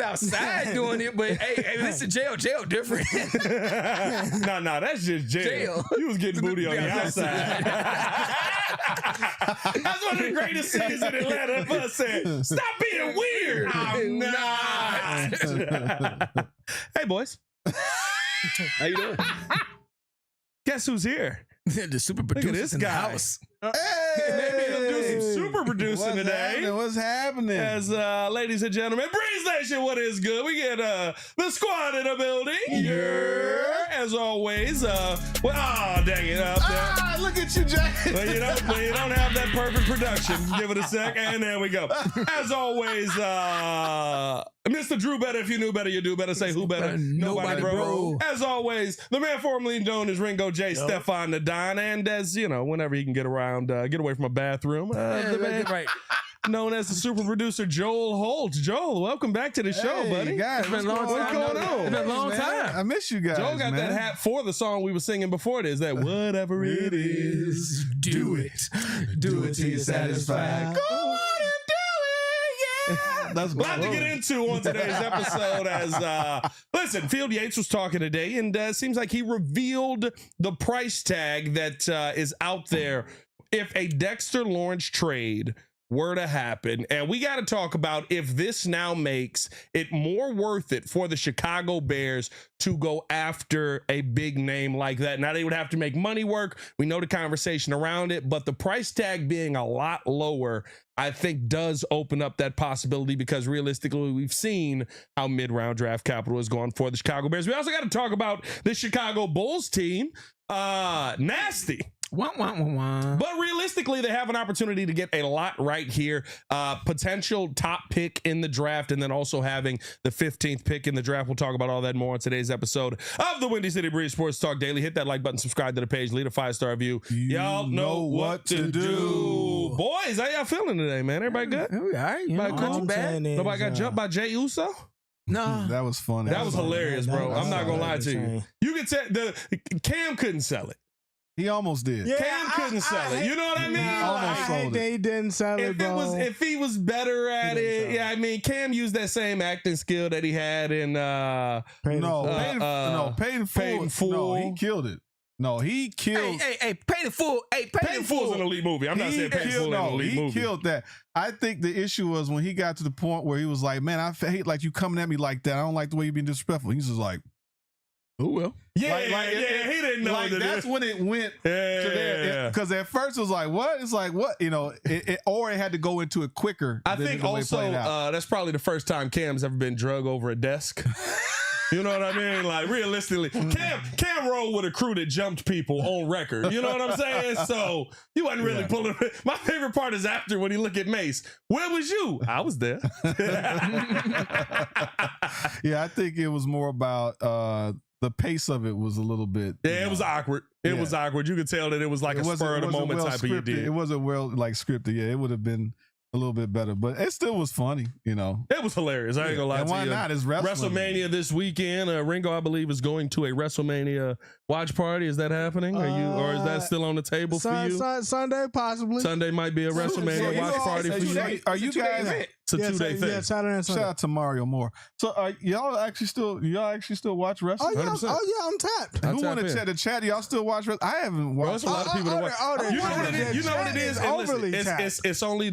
outside doing it, but hey, listen, jail different. No, that's just jail. You was getting booty on the outside. That's one of the greatest scenes in Atlanta. Bus said, "Stop being weird." I'm not. Hey, boys. How you doing? Guess who's here? The super producer's in the house. Hey, maybe he'll do some super producing today. What's happening? As ladies and gentlemen, Breeze Nation, what is good? We get the squad in the building. Yeah. As always, dang it, up there. Look at you, Jack. Well, you don't have that perfect production. Give it a sec, and there we go. As always, Mr. Drew Better. If you knew better, you do better. Say who better? Nobody, bro. As always, the man formerly known as Ringo J. Stefan the Don, and as you know, whenever he can get around, get away from a bathroom, the man known as the super producer Joel Holt. Joel, welcome back to the show, buddy. Guys, it's been a long time. What's going on? It's been a long time. I miss you guys. Joel got that hat for the song we were singing before this. That whatever it is, do it till you're satisfied. Go on and do it, yeah. That's a lot to get into on today's episode. As listen, Field Yates was talking today, and it seems like he revealed the price tag that is out there if a Dexter Lawrence trade were to happen. And we got to talk about if this now makes it more worth it for the Chicago Bears to go after a big name like that. Now, they would have to make money work. We know the conversation around it, but the price tag being a lot lower, I think, does open up that possibility, because realistically, we've seen how mid-round draft capital has gone for the Chicago Bears. We also got to talk about the Chicago Bulls team. Nasty. But realistically, they have an opportunity to get a lot right here. Potential top pick in the draft, and then also having the 15th pick in the draft. We'll talk about all that more on today's episode of the Windy City Breeze Sports Talk Daily. Hit that like button, subscribe to the page, leave a 5-star review. Y'all know what to do. Boys, how y'all feeling today, man? Everybody good? All right. Cool? Nobody got jumped by Jay Uso? No. That was funny. That was hilarious, bro. I'm not going to lie to you. You could say Cam couldn't sell it. He almost did. Yeah, Cam couldn't sell it. You know what I mean? Almost sold it. He didn't sell it, bro. If he was better at it, yeah, I mean, Cam used that same acting skill that he had in Paid in Full. No, he killed it. No, he killed. Hey, Paid in Full. Hey, Paid in Full is an elite movie. I'm not saying Paid in Full is an elite movie. He killed that. I think the issue was when he got to the point where he was like, "Man, I hate like you coming at me like that. I don't like the way you're being disrespectful." He's just like, "Oh well." Yeah, he didn't know like, that's when it went to there. Because at first it was like, what? It's like, what? You know, or it had to go into it quicker. I think also that's probably the first time Cam's ever been drug over a desk. You know what I mean? Like, realistically, Cam rolled with a crew that jumped people on record. You know what I'm saying? So he wasn't really pulling. My favorite part is after when he look at Mace. Where was you? I was there. Yeah, I think it was more about the pace of it was a little bit. Yeah, it was awkward. It was awkward. You could tell that it was like a spur of the moment type of idea. It wasn't well scripted. Yeah, it would have been a little bit better, but it still was funny, you know. It was hilarious. I ain't gonna lie to you. Why not? It's WrestleMania this weekend. Ringo, I believe, is going to a WrestleMania watch party. Is that happening? Or is that still on the table for you? Sunday, possibly. Sunday might be a WrestleMania watch party for you. Are you guys? It's a 2-day thing. Yeah, Saturday and Sunday. Shout out to Mario Moore. So y'all actually still watch wrestling? Oh yeah, I'm tapped. Who want to chat the chat? Y'all still watch wrestling? I haven't watched. Well, there's a lot of people that watch. You know what it is? It's only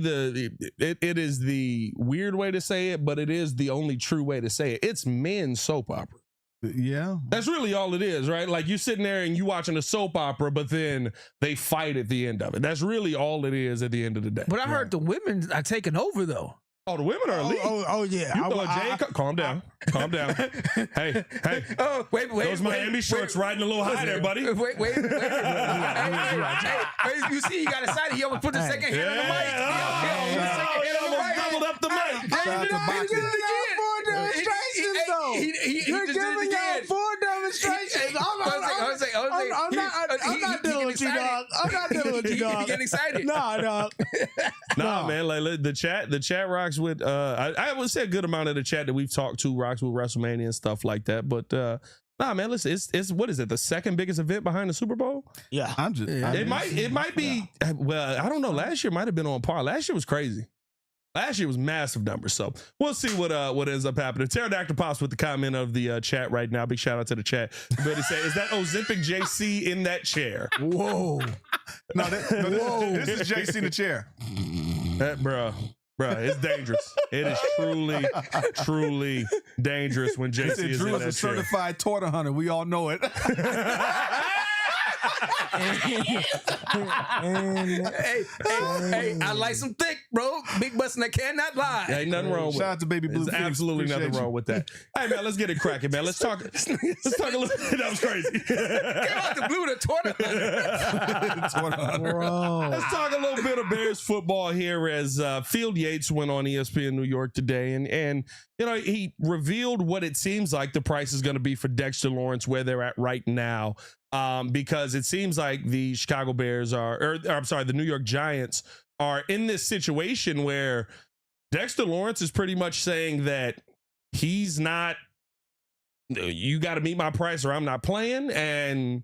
it is the weird way to say it, but it is the only true way to say it. It's men's soap opera. Yeah. That's really all it is, right? Like, you sitting there and you watching a soap opera, but then they fight at the end of it. That's really all it is at the end of the day. But I heard the women are taking over, though. Oh, the women are elite. Oh yeah. You know calm down. Calm down. Hey. Oh, wait. Those Miami shorts riding a little high there, buddy. Wait. Hey, you see, he got excited. He almost put the second hand on the mic. He almost doubled up the mic. You're giving out 4 demonstrations. I'm not dealing with you, dog. You getting excited? Nah, dog. Nah, man. Like, the chat rocks with. I would say a good amount of the chat that we've talked to rocks with WrestleMania and stuff like that. But nah, man. Listen, it's what is it? The second biggest event behind the Super Bowl? Yeah, it might be. Well, I don't know. Last year might have been on par. Last year was crazy. Last year was massive numbers, so we'll see what ends up happening. Pterodactyl Pops with the comment of the chat right now. Big shout out to the chat. But say, is that Ozempic JC in that chair? Whoa. No, this is JC in the chair. Bruh, it's dangerous. It is truly dangerous when JC is Drew in is that a chair. certified torta hunter. We all know it. Hey, I like some thick, bro. Big bustin' that cannot lie. Ain't nothing wrong with it. Shout out to Baby Blue. There's absolutely nothing wrong with that. Hey man, let's get it cracking, man. Let's talk a little bit. That was crazy. Came out the blue to torta. Let's talk a little bit of Bears football here as Field Yates went on ESPN New York today, and you know, he revealed what it seems like the price is going to be for Dexter Lawrence, where they're at right now. Because it seems like the Chicago Bears the New York Giants are in this situation where Dexter Lawrence is pretty much saying that he's not, you got to meet my price or I'm not playing. And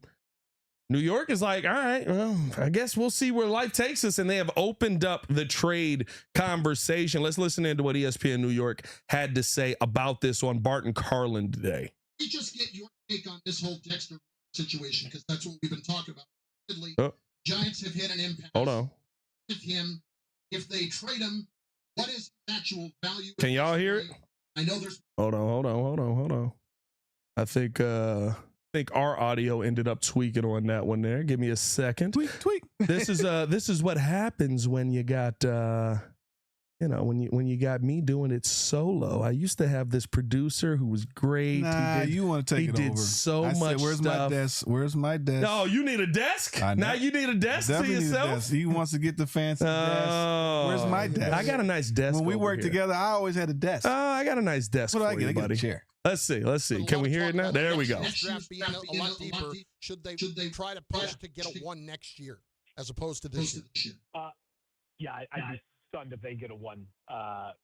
New York is like, all right, well, I guess we'll see where life takes us. And they have opened up the trade conversation. Let's listen into what ESPN New York had to say about this on Barton Carlin today. We just get your take on this whole Dexter situation, because that's what we've been talking about. Giants have hit an impasse. Hold on. With him, if they trade him, what is his actual value? Can y'all hear it? I know there's. Hold on. I think our audio ended up tweaking on that one there. Give me a second. Tweak. This is what happens when you got when you got me doing it solo. I used to have this producer who was great. Nah, you want to take it over. He did so much said, Where's stuff. my desk? Where's my desk? Oh, you need a desk? Now you need a desk Definitely to need a yourself? desk. He wants to get the fancy desk. Where's my desk? I got a nice desk. When we over worked here. together, I always had a desk. I got a nice desk. What do for I get? you, I get buddy. a chair. Let's see. Can we hear it now? There we go. Next Draft being a lot deeper. Should they try to push to get a 1 next year as opposed to this year? Yeah, I'd be stunned if they get a 1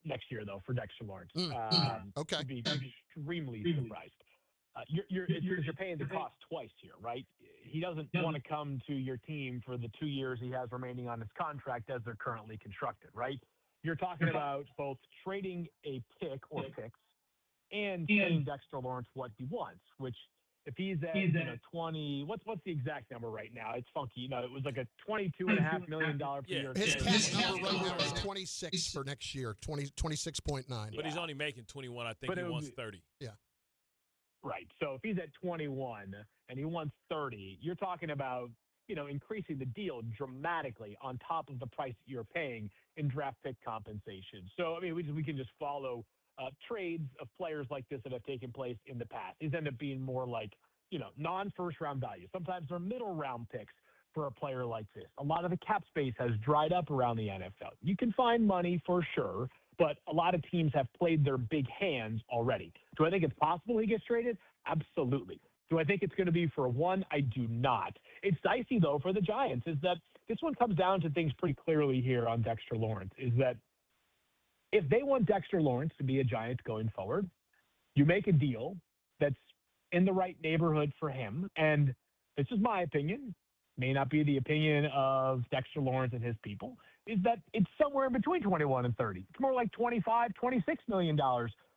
next year, though, for Dexter Lawrence. Okay. I'd be extremely surprised. You're paying the cost twice here, right? He doesn't want to come to your team for the 2 years he has remaining on his contract as they're currently constructed, right? You're talking about both trading a pick or picks and paying Dexter Lawrence what he wants, which if he's at 20, what's the exact number right now? It's funky. It was like a $22.5 million per year. His cash number right now is 26 for next year, 26.9. But he's only making 21. I think he wants 30. Yeah. Right. So if he's at 21 and he wants 30, you're talking about, increasing the deal dramatically on top of the price that you're paying in draft pick compensation. So, I mean, we can just follow trades of players like this that have taken place in the past. These end up being more like, non-first round value. Sometimes they're middle round picks for a player like this. A lot of the cap space has dried up around the NFL. You can find money for sure, but a lot of teams have played their big hands already. Do I think it's possible he gets traded? Absolutely. Do I think it's going to be for a 1? I do not. It's dicey, though, for the Giants, is that this one comes down to things pretty clearly here on Dexter Lawrence, is that if they want Dexter Lawrence to be a Giant going forward, you make a deal that's in the right neighborhood for him. And this is my opinion, may not be the opinion of Dexter Lawrence and his people, is that it's somewhere in between 21 and 30. It's more like $25, $26 million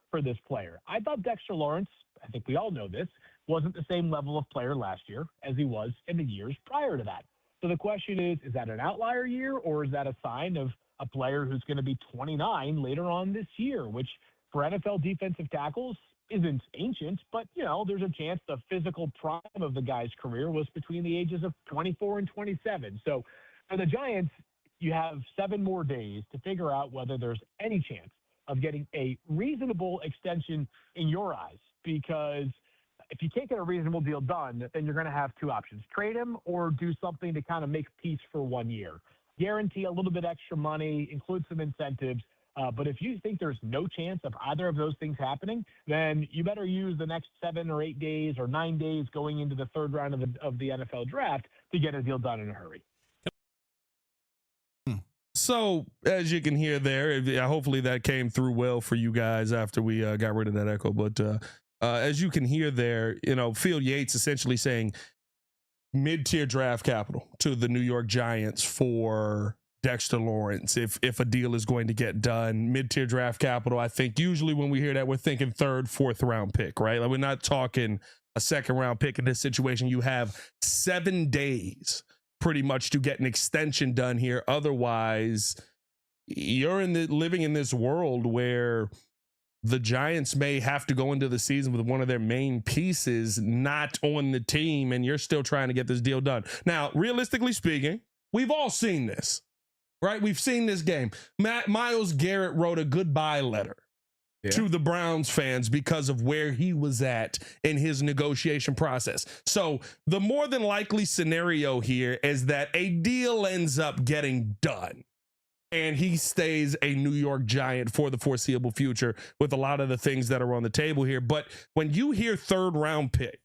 for this player. I thought Dexter Lawrence, I think we all know this, wasn't the same level of player last year as he was in the years prior to that. So the question is that an outlier year, or is that a sign of a player who's going to be 29 later on this year, which for NFL defensive tackles isn't ancient, but, there's a chance the physical prime of the guy's career was between the ages of 24 and 27. So for the Giants, you have 7 more days to figure out whether there's any chance of getting a reasonable extension in your eyes, because if you can't get a reasonable deal done, then you're going to have 2 options: trade him or do something to kind of make peace for 1 year. Guarantee a little bit extra money, include some incentives. But if you think there's no chance of either of those things happening, then you better use the next 7 or 8 days or 9 days going into the 3rd round of the NFL draft to get a deal done in a hurry. So, as you can hear there, hopefully that came through well for you guys after we got rid of that echo. But as you can hear there, Field Yates essentially saying mid-tier draft capital to the New York Giants for Dexter Lawrence if a deal is going to get done. Mid-tier draft capital, I think usually when we hear that, we're thinking 3rd, 4th round pick, right? Like we're not talking a 2nd round pick in this situation. You have 7 days pretty much to get an extension done here. Otherwise, you're living in this world where the Giants may have to go into the season with one of their main pieces not on the team, and you're still trying to get this deal done. Now, realistically speaking, we've all seen this, right? We've seen this game. Myles Garrett wrote a goodbye letter to the Browns fans because of where he was at in his negotiation process. So the more than likely scenario here is that a deal ends up getting done and he stays a New York Giant for the foreseeable future with a lot of the things that are on the table here. But when you hear 3rd round pick,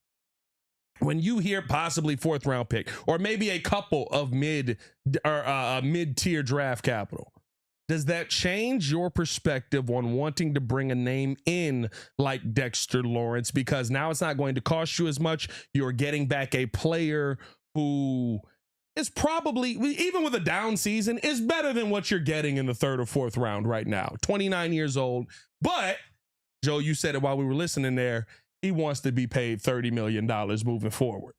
when you hear possibly 4th round pick, or maybe a couple of mid-tier draft capital, does that change your perspective on wanting to bring a name in like Dexter Lawrence? Because now it's not going to cost you as much. You're getting back a player who is probably, even with a down season, is better than what you're getting in the 3rd or 4th round right now. 29 years old. But, Joe, you said it while we were listening there, he wants to be paid $30 million moving forward.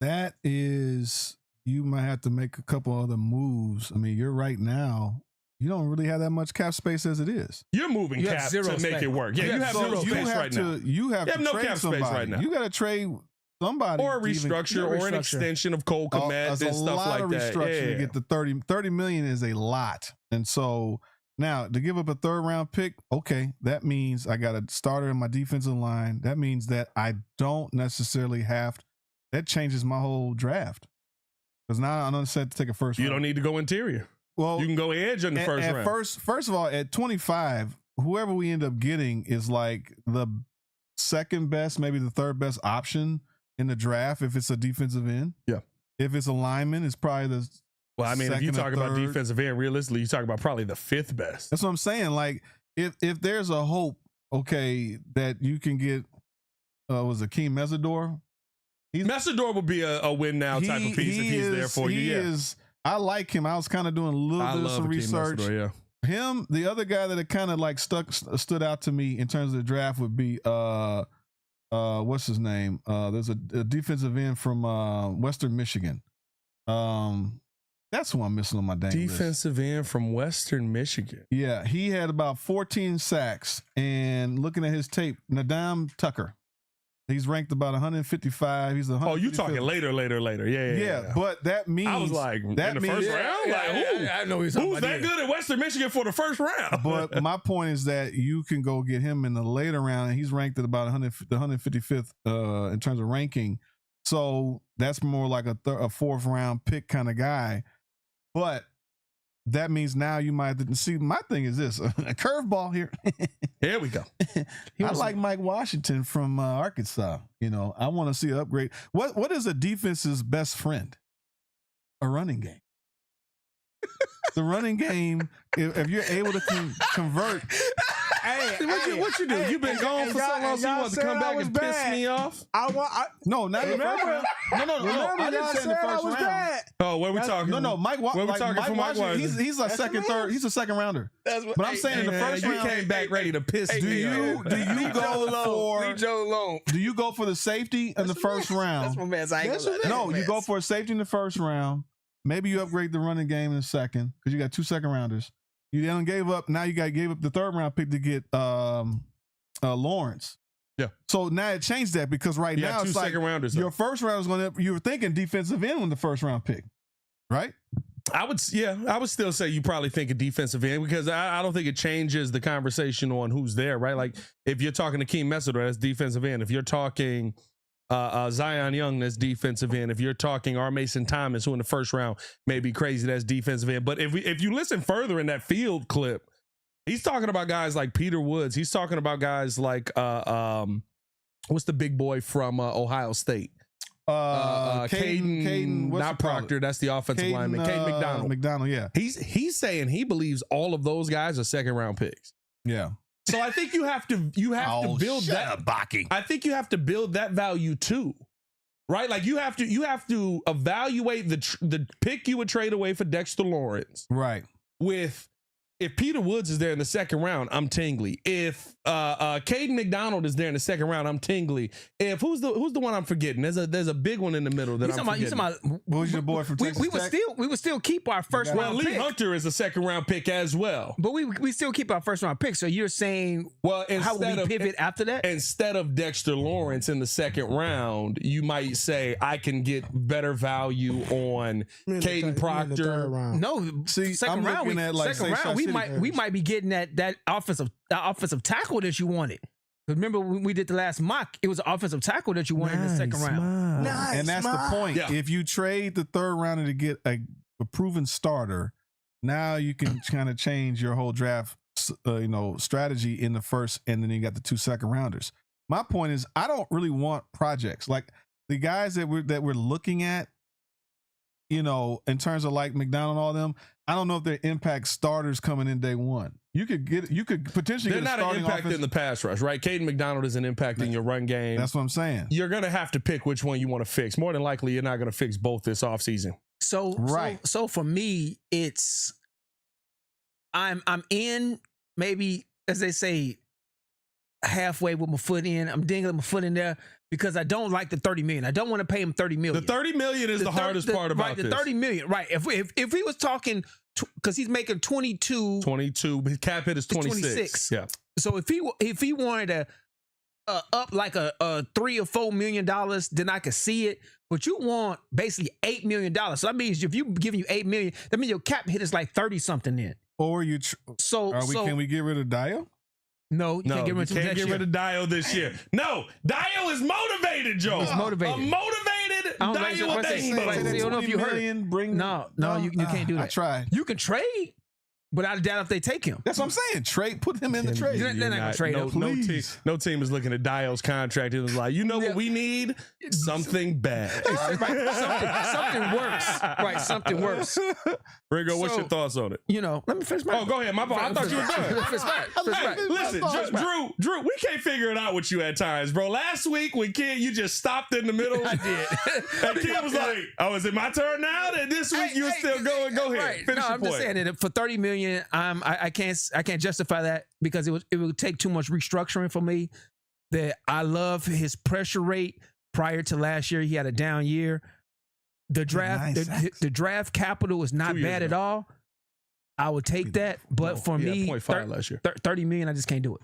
That is, you might have to make a couple other moves. I mean, you're right now, you don't really have that much cap space as it is. You're moving cap to make it work. Yeah, you have zero space right now. You have no cap space right now. You got to trade somebody. Or a restructure or an extension of Cole Kmet and stuff like that. A lot of restructure to get the 30 million is a lot. And so now to give up a 3rd round pick, okay, that means I got a starter in my defensive line. That means that I don't necessarily that changes my whole draft. Because now I'm set to take a 1st round. You don't need to go interior. Well, you can go edge in the first round. First of all, at 25, whoever we end up getting is like the 2nd best, maybe the 3rd best option in the draft if it's a defensive end. Yeah. If it's a lineman, it's probably the Well, I mean, if you talk about defensive end, realistically, you talk about probably the 5th best. That's what I'm saying. Like, if there's a hope, okay, that you can get, was it Akeem Mesidor? Mesidor would be a win now type of piece if he's there for you. Is. I like him. I was kind of doing a little bit of some research. Mesidor, yeah. Him, the other guy that kind of like stood out to me in terms of the draft would be what's his name? There's a defensive end from Western Michigan. That's who I'm missing on my dang defensive list. End from Western Michigan. Yeah, he had about 14 sacks. And looking at his tape, Nadam Tucker. He's ranked about 155. He's 155. Oh, you talking later. Yeah. But that means I was like that in the first round. I know who's that good at Western Michigan for the 1st round? But my point is that you can go get him in the later round, and he's ranked at about 155th in terms of ranking. So that's more like a 4th round pick kind of guy. But that means now you might see. My thing is this: a curveball here. Here we go. I like Mike Washington from Arkansas. You know, I want to see an upgrade. What is a defense's best friend? A running game. The running game. If you're able to convert. What you do? You've been gone for so long, so you want to come back and piss me off? No, not in the first round. No. I didn't say in the first round. Oh, what are we talking? No. Mike Washington. He's a second, third. He's a 2nd rounder. But I'm saying in the first round, you came back ready to piss me off. Do you go Joe Long? Do you go for the safety in the first round? That's my man's angle. No, you go for a safety in the first round. Maybe you upgrade the running game in the 2nd because you got 2 2nd rounders. You then gave up. Now you gave up the 3rd round pick to get Lawrence. Yeah. So now it changed that because now it's like 2 2nd-rounders. Your first round was going to. You were thinking defensive end when the 1st round pick, right? I would still say you probably think a defensive end because I don't think it changes the conversation on who's there, right? Like if you're talking to Akeem Mesidor, that's defensive end. If you're talking Zion Young, that's defensive end. If you're talking R. Mason Thomas, who in the 1st round may be crazy, that's defensive end. But if you listen further in that field clip, he's talking about guys like Peter Woods. He's talking about guys like what's the big boy from Ohio State? Caden, not Proctor. That's the offensive lineman. Caden McDonald, yeah. He's saying he believes all of those guys are 2nd round picks. Yeah. So I think you have to build that. Baki. I think you have to build that value too, right? Like you have to evaluate the pick you would trade away for Dexter Lawrence, Right. with if Peter Woods is there in the second round, I'm tingly. If Caden McDonald is there in the second round, I'm tingly. If who's the one I'm forgetting? There's a big one in the middle that I'm forgetting. Who's your boy from Texas Tech? We would still keep our first round Lee pick. Hunter is a second round pick as well. But we still keep our first round pick. So you're saying, well, how would we pivot after that? Instead of Dexter Lawrence in the second round, you might say I can get better value on Caden Proctor. No, see, second I'm round. looking at like We might be getting that offensive tackle that you wanted. Remember when we did the last mock, it was an offensive tackle that you wanted in the second round. And that's the point. Yeah. If you trade the third rounder to get a proven starter, now you can kind of change your whole draft strategy in the first, and then you got the 2 second rounders. My point is, I don't really want projects like the guys that we're looking at, in terms of like McDonald and all them. I don't know if they impact starters coming in day one. You could potentially they're get not an impact in the pass rush, right? Caden McDonald is an impact in your run game. That's what I'm saying. You're gonna have to pick which one you want to fix. More than likely, you're not gonna fix both this offseason. So for me, it's I'm in, maybe, as they say, halfway with my foot in. I'm dingling my foot in there because I don't like the $30 million. I don't want to pay him $30 million. The $30 million is the hardest part about this. The $30 million, right? If he was talking, because he's making 22, his cap hit is 26. Yeah. So if he wanted to up like a $3 or $4 million, then I could see it. But you want basically $8 million. So that means if you giving you $8 million, that means your cap hit is like 30 something then. Or you. Can we get rid of Dio? No, you can't get rid of Dio this year. No, Dio is motivated, Joe. He's motivated. A motivated Dio. I don't know if you heard. No, you can't do that. I tried. You can trade, but I doubt if they take him. That's what I'm saying. Trade, put him in the trade. They're not gonna trade him. No team is looking at Dio's contract and is like, you know what we need? Something bad. Something worse. Right, something worse. Ringo, what's your thoughts on it? Let me finish my. Oh, go ahead. My fault. I thought you were done. Listen, Drew, we can't figure it out with you at times, bro. Last week when Kid, you just stopped in the middle. I did. And Kid was like, "Oh, is it my turn now?" And this week you're still going. Go ahead. Right. Finish your I'm point. just saying that for $30 million, I can't justify that because it would take too much restructuring for me. That I love his pressure rate. Prior to last year, he had a down year. The draft, the draft capital is not bad at all. I would take that, but for me, 0.5 last year. 30 million, I just can't do it.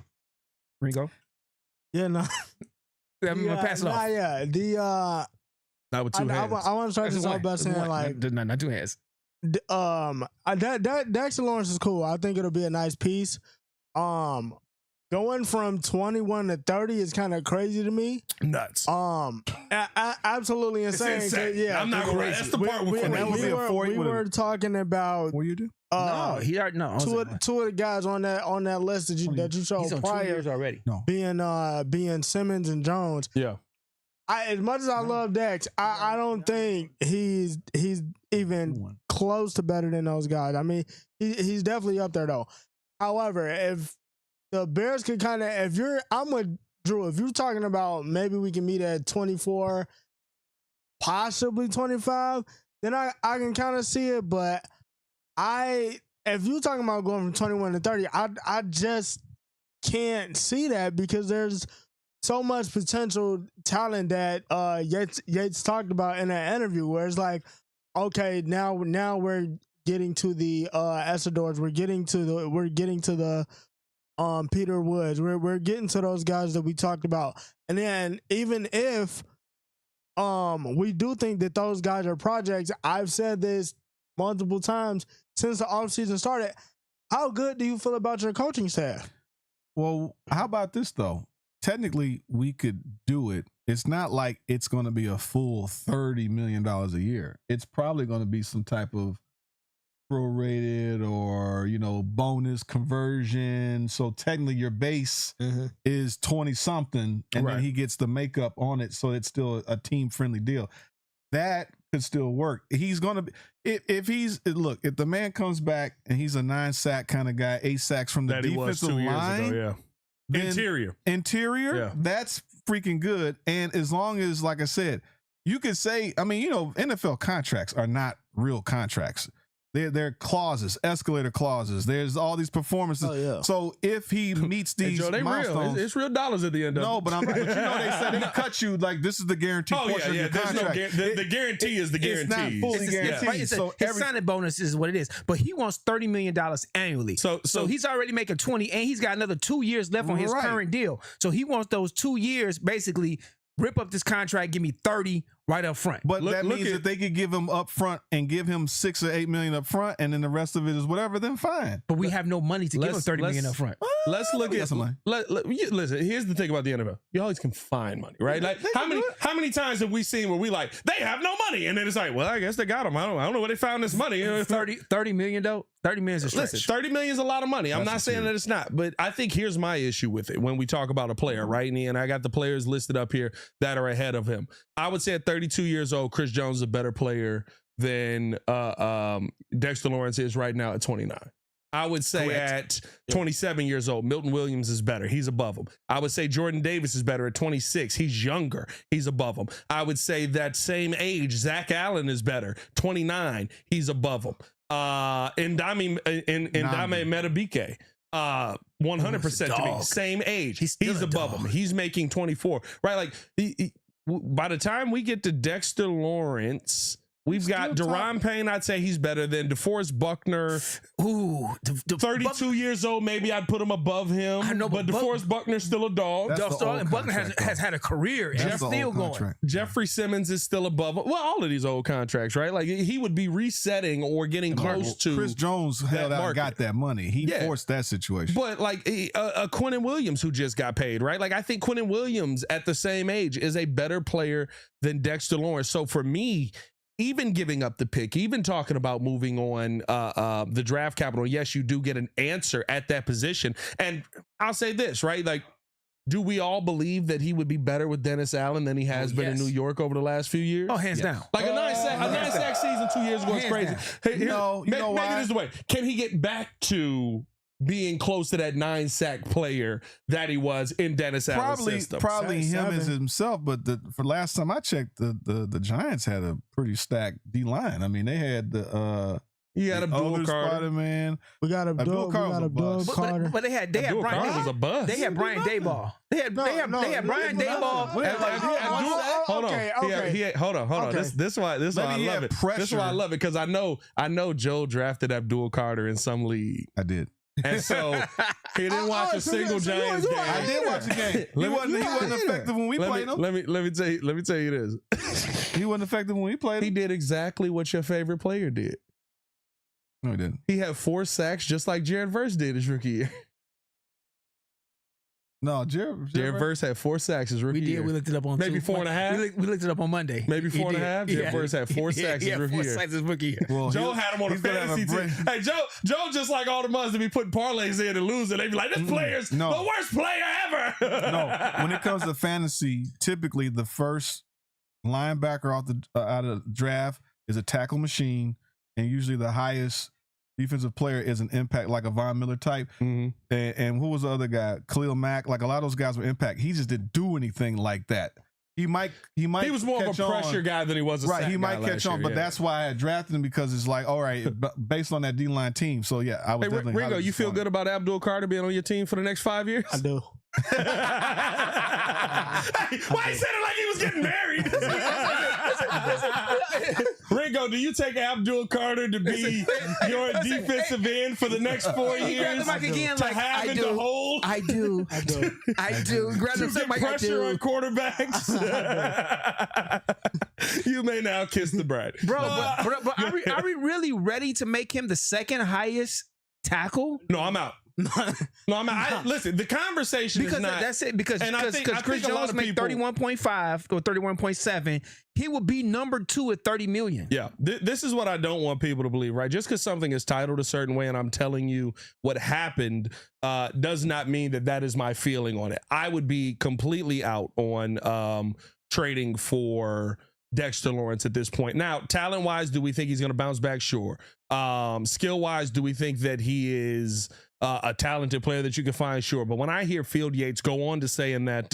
Ringo? Yeah, no. I'm gonna pass it off. Yeah, not with two hands. I want to start this off by saying like, not two hands. Dexter Lawrence is cool. I think it'll be a nice piece. Going from 21 to 30 is kind of crazy to me. Nuts. Absolutely insane. It's insane. Yeah, I'm not crazy. That's the part we were talking about. What you do? No, he already two of the guys on that list that you showed he's on prior 2 years already. No, being Simmons and Jones. Yeah. As much as I love Dex, I don't think he's even close to better than those guys. I mean, he's definitely up there though. However, if the Bears could I'm with Drew. If you're talking about maybe we can meet at 24, possibly 25, then I can kind of see it. But if you're talking about going from 21 to 30, I just can't see that because there's so much potential talent that Yates talked about in that interview where it's like, okay, now we're getting to the Essadors, we're getting to the Peter Woods, we're getting to those guys that we talked about. And then even if we do think that those guys are projects, I've said this multiple times since the offseason started, how good do you feel about your coaching staff? Well, how about this though? Technically, we could do it. It's not like it's going to be a full $30 million a year. It's probably going to be some type of prorated or, bonus conversion. So technically your base is 20 something and then he gets the makeup on it. So it's still a team friendly deal. That could still work. He's going to be, if the man comes back and he's a 9-sack kind of guy, 8 sacks from the defensive line. Interior. Yeah. That's freaking good. And as long as, like I said, you could say, I mean, NFL contracts are not real contracts. They're clauses, escalator clauses. There's all these performances. Oh, yeah. So if he meets these Joe, they milestones, real. It's real dollars at the end of it. no, but they said they cut you like this is the guaranteed portion of your contract. The guarantee is the guarantee. It's not fully guaranteed. His signing bonus is what it is, but he wants $30 million annually. So he's already making 20, and he's got another 2 years left on his current deal. So he wants those 2 years basically rip up this contract, give me 30 right up front. But that means that they could give him up front and give him $6 or $8 million up front, and then the rest of it is whatever. Then fine. But we have no money to give him $30 million up front. Let's look at some money. Listen, here's the thing about the NFL. You always can find money, right? Like how many times have we seen where we like they have no money, and then it's like, well, I guess they got them. I don't know where they found this money. 30 million though. 30 million is a stretch. Listen, 30 million is a lot of money. I'm not saying that it's not, but I think here's my issue with it when we talk about a player, right? And I got the players listed up here that are ahead of him. I would say at 32 years old, Chris Jones is a better player than Dexter Lawrence is right now at 29. I would say at 27 years old, Milton Williams is better. He's above him. I would say Jordan Davis is better at 26. He's younger. He's above him. I would say that same age, Zach Allen is better. 29. He's above him. Ndame Metabike, 100% to me. Same age. He's above him. He's making 24. Right? Like by the time we get to Dexter Lawrence, we've got Deron Payne. I'd say he's better than DeForest Buckner. Ooh, 32 years old. Maybe I'd put him above him. I know, but DeForest Buckner's still a dog. And Buckner has had a career and he's still going. Jeffrey Simmons is still above him. Well, all of these old contracts, right? Like he would be resetting or getting close to. Chris Jones held out and got that money. He forced that situation. But like Quinnen Williams, who just got paid, right? Like I think Quinnen Williams at the same age is a better player than Dexter Lawrence. So for me, even giving up the pick, even talking about moving on the draft capital, yes, you do get an answer at that position. And I'll say this, right? Like, do we all believe that he would be better with Dennis Allen than he has been in New York over the last few years? Oh, hands down. Like a nine-sack season 2 years ago is crazy. Hey, you know why? Maybe this is the way. Can he get back to being close to that 9-sack player that he was in Dennis Allen's system? Probably him as himself, but for last time I checked, the Giants had a pretty stacked D-line. I mean, they had he had Abdul Carter, Spider-Man. We got Abdul Carter. But they had Abdul Brian. Carter was a bust. They had Brian Dayball. They had Brian Dayball. Hold on. Okay. This is why I love it. This is why I love it because I know Joe drafted Abdul Carter in some league. I did. And so he didn't watch a single Giants game. I did watch the game. He wasn't effective when we played him. Let me tell you this. He wasn't effective when we played him. He did exactly what your favorite player did. No, he didn't. He had 4 sacks just like Jared Verse did his rookie year. No, Jared Verse had 4 sacks his rookie year. We looked it up on maybe 4.5. We looked it up on Monday. Maybe 4.5. Jared Verse had 4 sacks his rookie year. 4 sacks his rookie year. Well, Joe had him on a fantasy team. Hey, Joe just like all the months to be putting parlays in and losing. They be like, this player's the worst player ever. No, when it comes to fantasy, typically the first linebacker out of the draft is a tackle machine, and usually the highest defensive player is an impact, like a Von Miller type. Mm-hmm. And who was the other guy? Khalil Mack. Like a lot of those guys were impact. He just didn't do anything like that. He was more of a pressure guy than he was a sack guy. He might catch on, but that's why I drafted him, because it's like, all right, based on that D-line team. So yeah, I was definitely. Ringo, you feel good about Abdul Carter being on your team for the next 5 years? I do. Hey, why he said it like he was getting married? Ringo, do you take Abdul Carter to be your defensive end for the next 4 years? Grab the mic again, to have in the hole? I do. Grab the mic. Pressure on quarterbacks. You may now kiss the bride, bro. But are we really ready to make him the second highest tackle? No, I'm out. No, I'm out. Listen, the conversation because is not. That's it. Because Chris Jones made 31.5 or 31.7. He will be number 2 at 30 million. Yeah, this is what I don't want people to believe, right? Just because something is titled a certain way and I'm telling you what happened does not mean that is my feeling on it. I would be completely out on trading for Dexter Lawrence at this point. Now, talent-wise, do we think he's going to bounce back? Sure. Skill-wise, do we think that he is a talented player that you can find, sure. But when I hear Field Yates go on to say in that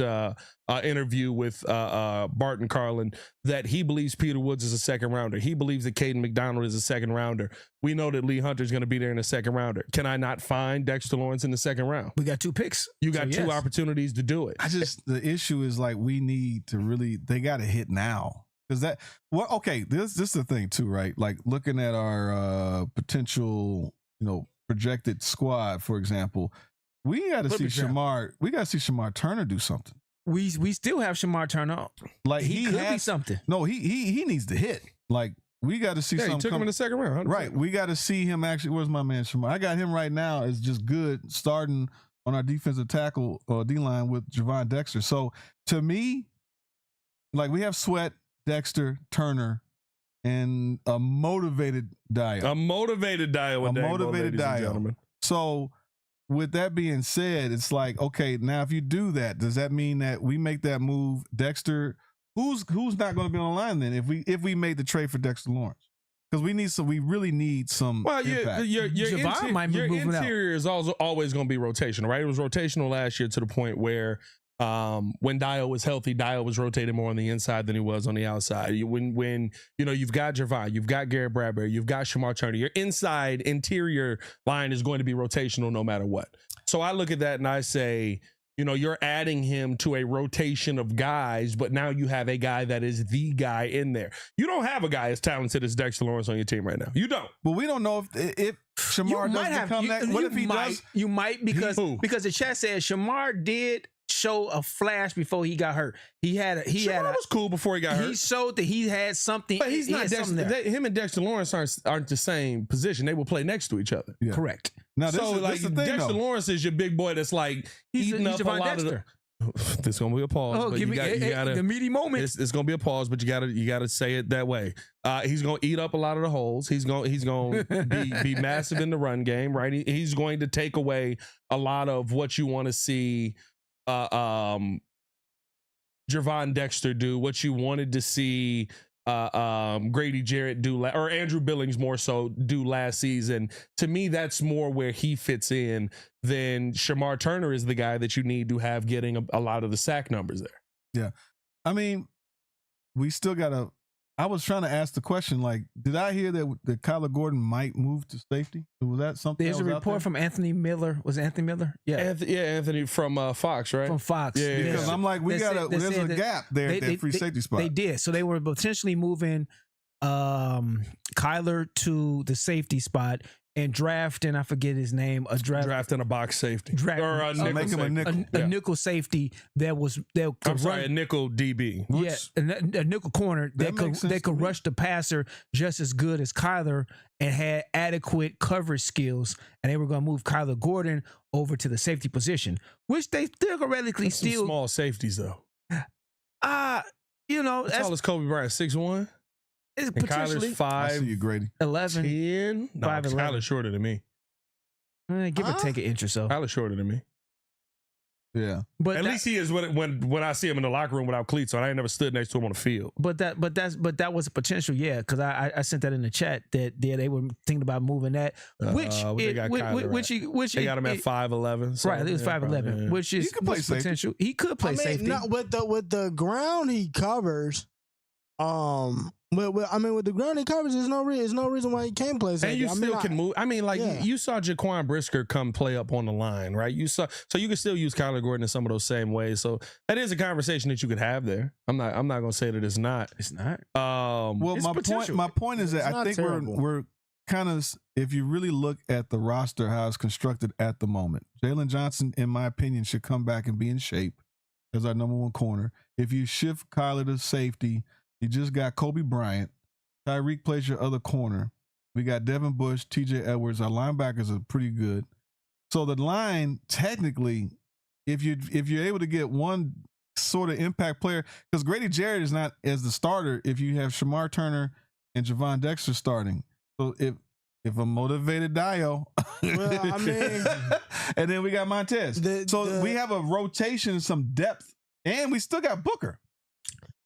interview with Barton Carlin that he believes Peter Woods is a second rounder, he believes that Caden McDonald is a second rounder. We know that Lee Hunter is going to be there in the second rounder. Can I not find Dexter Lawrence in the second round? We got 2 picks. You got 2 opportunities to do it. The issue is like we need to really, they got to hit now. Because this is the thing too, right? Like looking at our potential, projected squad, for example, we got to see Shamar Turner do something. We still have Shamar Turner. Like he could be something. No, he needs to hit. Like we got to see something. He took him in the second round. 100%. Right. We got to see him actually. Where's my man Shamar? I got him right now as just good starting on our defensive tackle D-line with Javon Dexter. So to me, like we have Sweat, Dexter, Turner, and a motivated Dio. A motivated Dio. So with that being said, it's like, okay, now if you do that, does that mean that we make that move? Dexter, who's not going to be on the line then if we made the trade for Dexter Lawrence? Because we really need some. Well, your interior is also always going to be rotational, right? It was rotational last year to the point where when Dio was healthy, Dio was rotating more on the inside than he was on the outside. When you've got Javon, you've got Garrett Bradbury, you've got Shamar Turner, your interior line is going to be rotational no matter what. So I look at that and I say, you're adding him to a rotation of guys, but now you have a guy that is the guy in there. You don't have a guy as talented as Dexter Lawrence on your team right now. You don't. But we don't know if Shamar does become that. What if he does? You might because the chat says Shamar did show a flash before he got hurt. Shamar was cool before he got hurt. He showed that he had something. But he's not Dexter. Him and Dexter Lawrence aren't the same position. They will play next to each other. Yeah. Correct. Now, this is the thing, Dexter Lawrence is your big boy that's like eating up a lot of the. There's gonna be a pause. Oh, but give me the meaty moment. It's gonna be a pause, but you gotta say it that way. He's gonna eat up a lot of the holes. He's gonna be massive in the run game, right? He's going to take away a lot of what you want to see Javon Dexter do, what you wanted to see Grady Jarrett do, or Andrew Billings more so do last season. To me, that's more where he fits in than Shamar Turner is the guy that you need to have getting a lot of the sack numbers there. Yeah. I mean, we still gotta. I was trying to ask the question, like, did I hear that Kyler Gordon might move to safety? Was that something? There's a report from Anthony Miller. Was it Anthony Miller? Yeah. Anthony from Fox, right? From Fox. Yeah. Because I'm like, there's a gap there at that free safety spot. They did. So they were potentially moving Kyler to the safety spot and drafting, I forget his name, drafting a box safety. Or make him a nickel. A nickel safety a nickel DB. Yeah, a nickel corner that could rush the passer just as good as Kyler and had adequate coverage skills. And they were going to move Kyler Gordon over to the safety position, which they theoretically still small safeties though. That's tall as Kobe Bryant, 6'1". And Kyler's 5'11". I see you, Grady. 10. No, 5'11". Kyler's shorter than me. Give or take an inch or so. Kyler's shorter than me. Yeah, but at least he is when I see him in the locker room without cleats on. I ain't never stood next to him on the field. But that was a potential, yeah. Because I sent that in the chat that they were thinking about moving that. Which they got him at 5'11". So, right, it was 5'11", which is potential. He could play safety. With the ground he covers. With the ground he covers, there's no reason why he can't play safety. And you can move. I mean, you saw Jaquan Brisker come play up on the line, right? So you can still use Kyler Gordon in some of those same ways. So that is a conversation that you could have there. I'm not gonna say that it's not. It's not. Well, my point is that I think we're kind of, if you really look at the roster, how it's constructed at the moment, Jalen Johnson, in my opinion, should come back and be in shape as our number one corner. If you shift Kyler to safety, you just got Kobe Bryant. Tyreek plays your other corner. We got Devin Bush, TJ Edwards. Our linebackers are pretty good. So the line, technically, if you're able to get one sort of impact player, because Grady Jarrett is not as the starter if you have Shamar Turner and Javon Dexter starting. So if a motivated Dio, well, I mean, and then we got Montez. We have a rotation, some depth, and we still got Booker.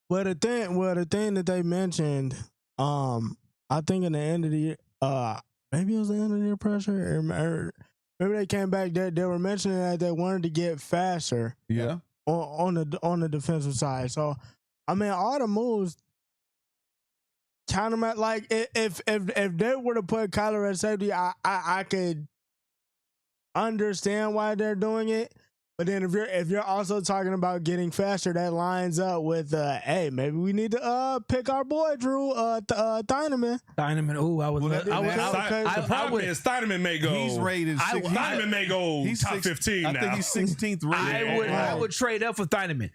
Well, the thing that they mentioned, I think in the end of the year, maybe it was the end of the year pressure, or remember they came back. They were mentioning that they wanted to get faster. Yeah. On the defensive side. So, I mean, all the moves kind of like if they were to put Kyler at safety, I could understand why they're doing it. But then if you're also talking about getting faster, that lines up with hey, maybe we need to pick our boy Drew Theineman. Theineman, ooh, I would. The problem is Theineman may go. He's rated. Theineman may go he's top 15 now. I think he's 16th rated. I would trade up for Theineman.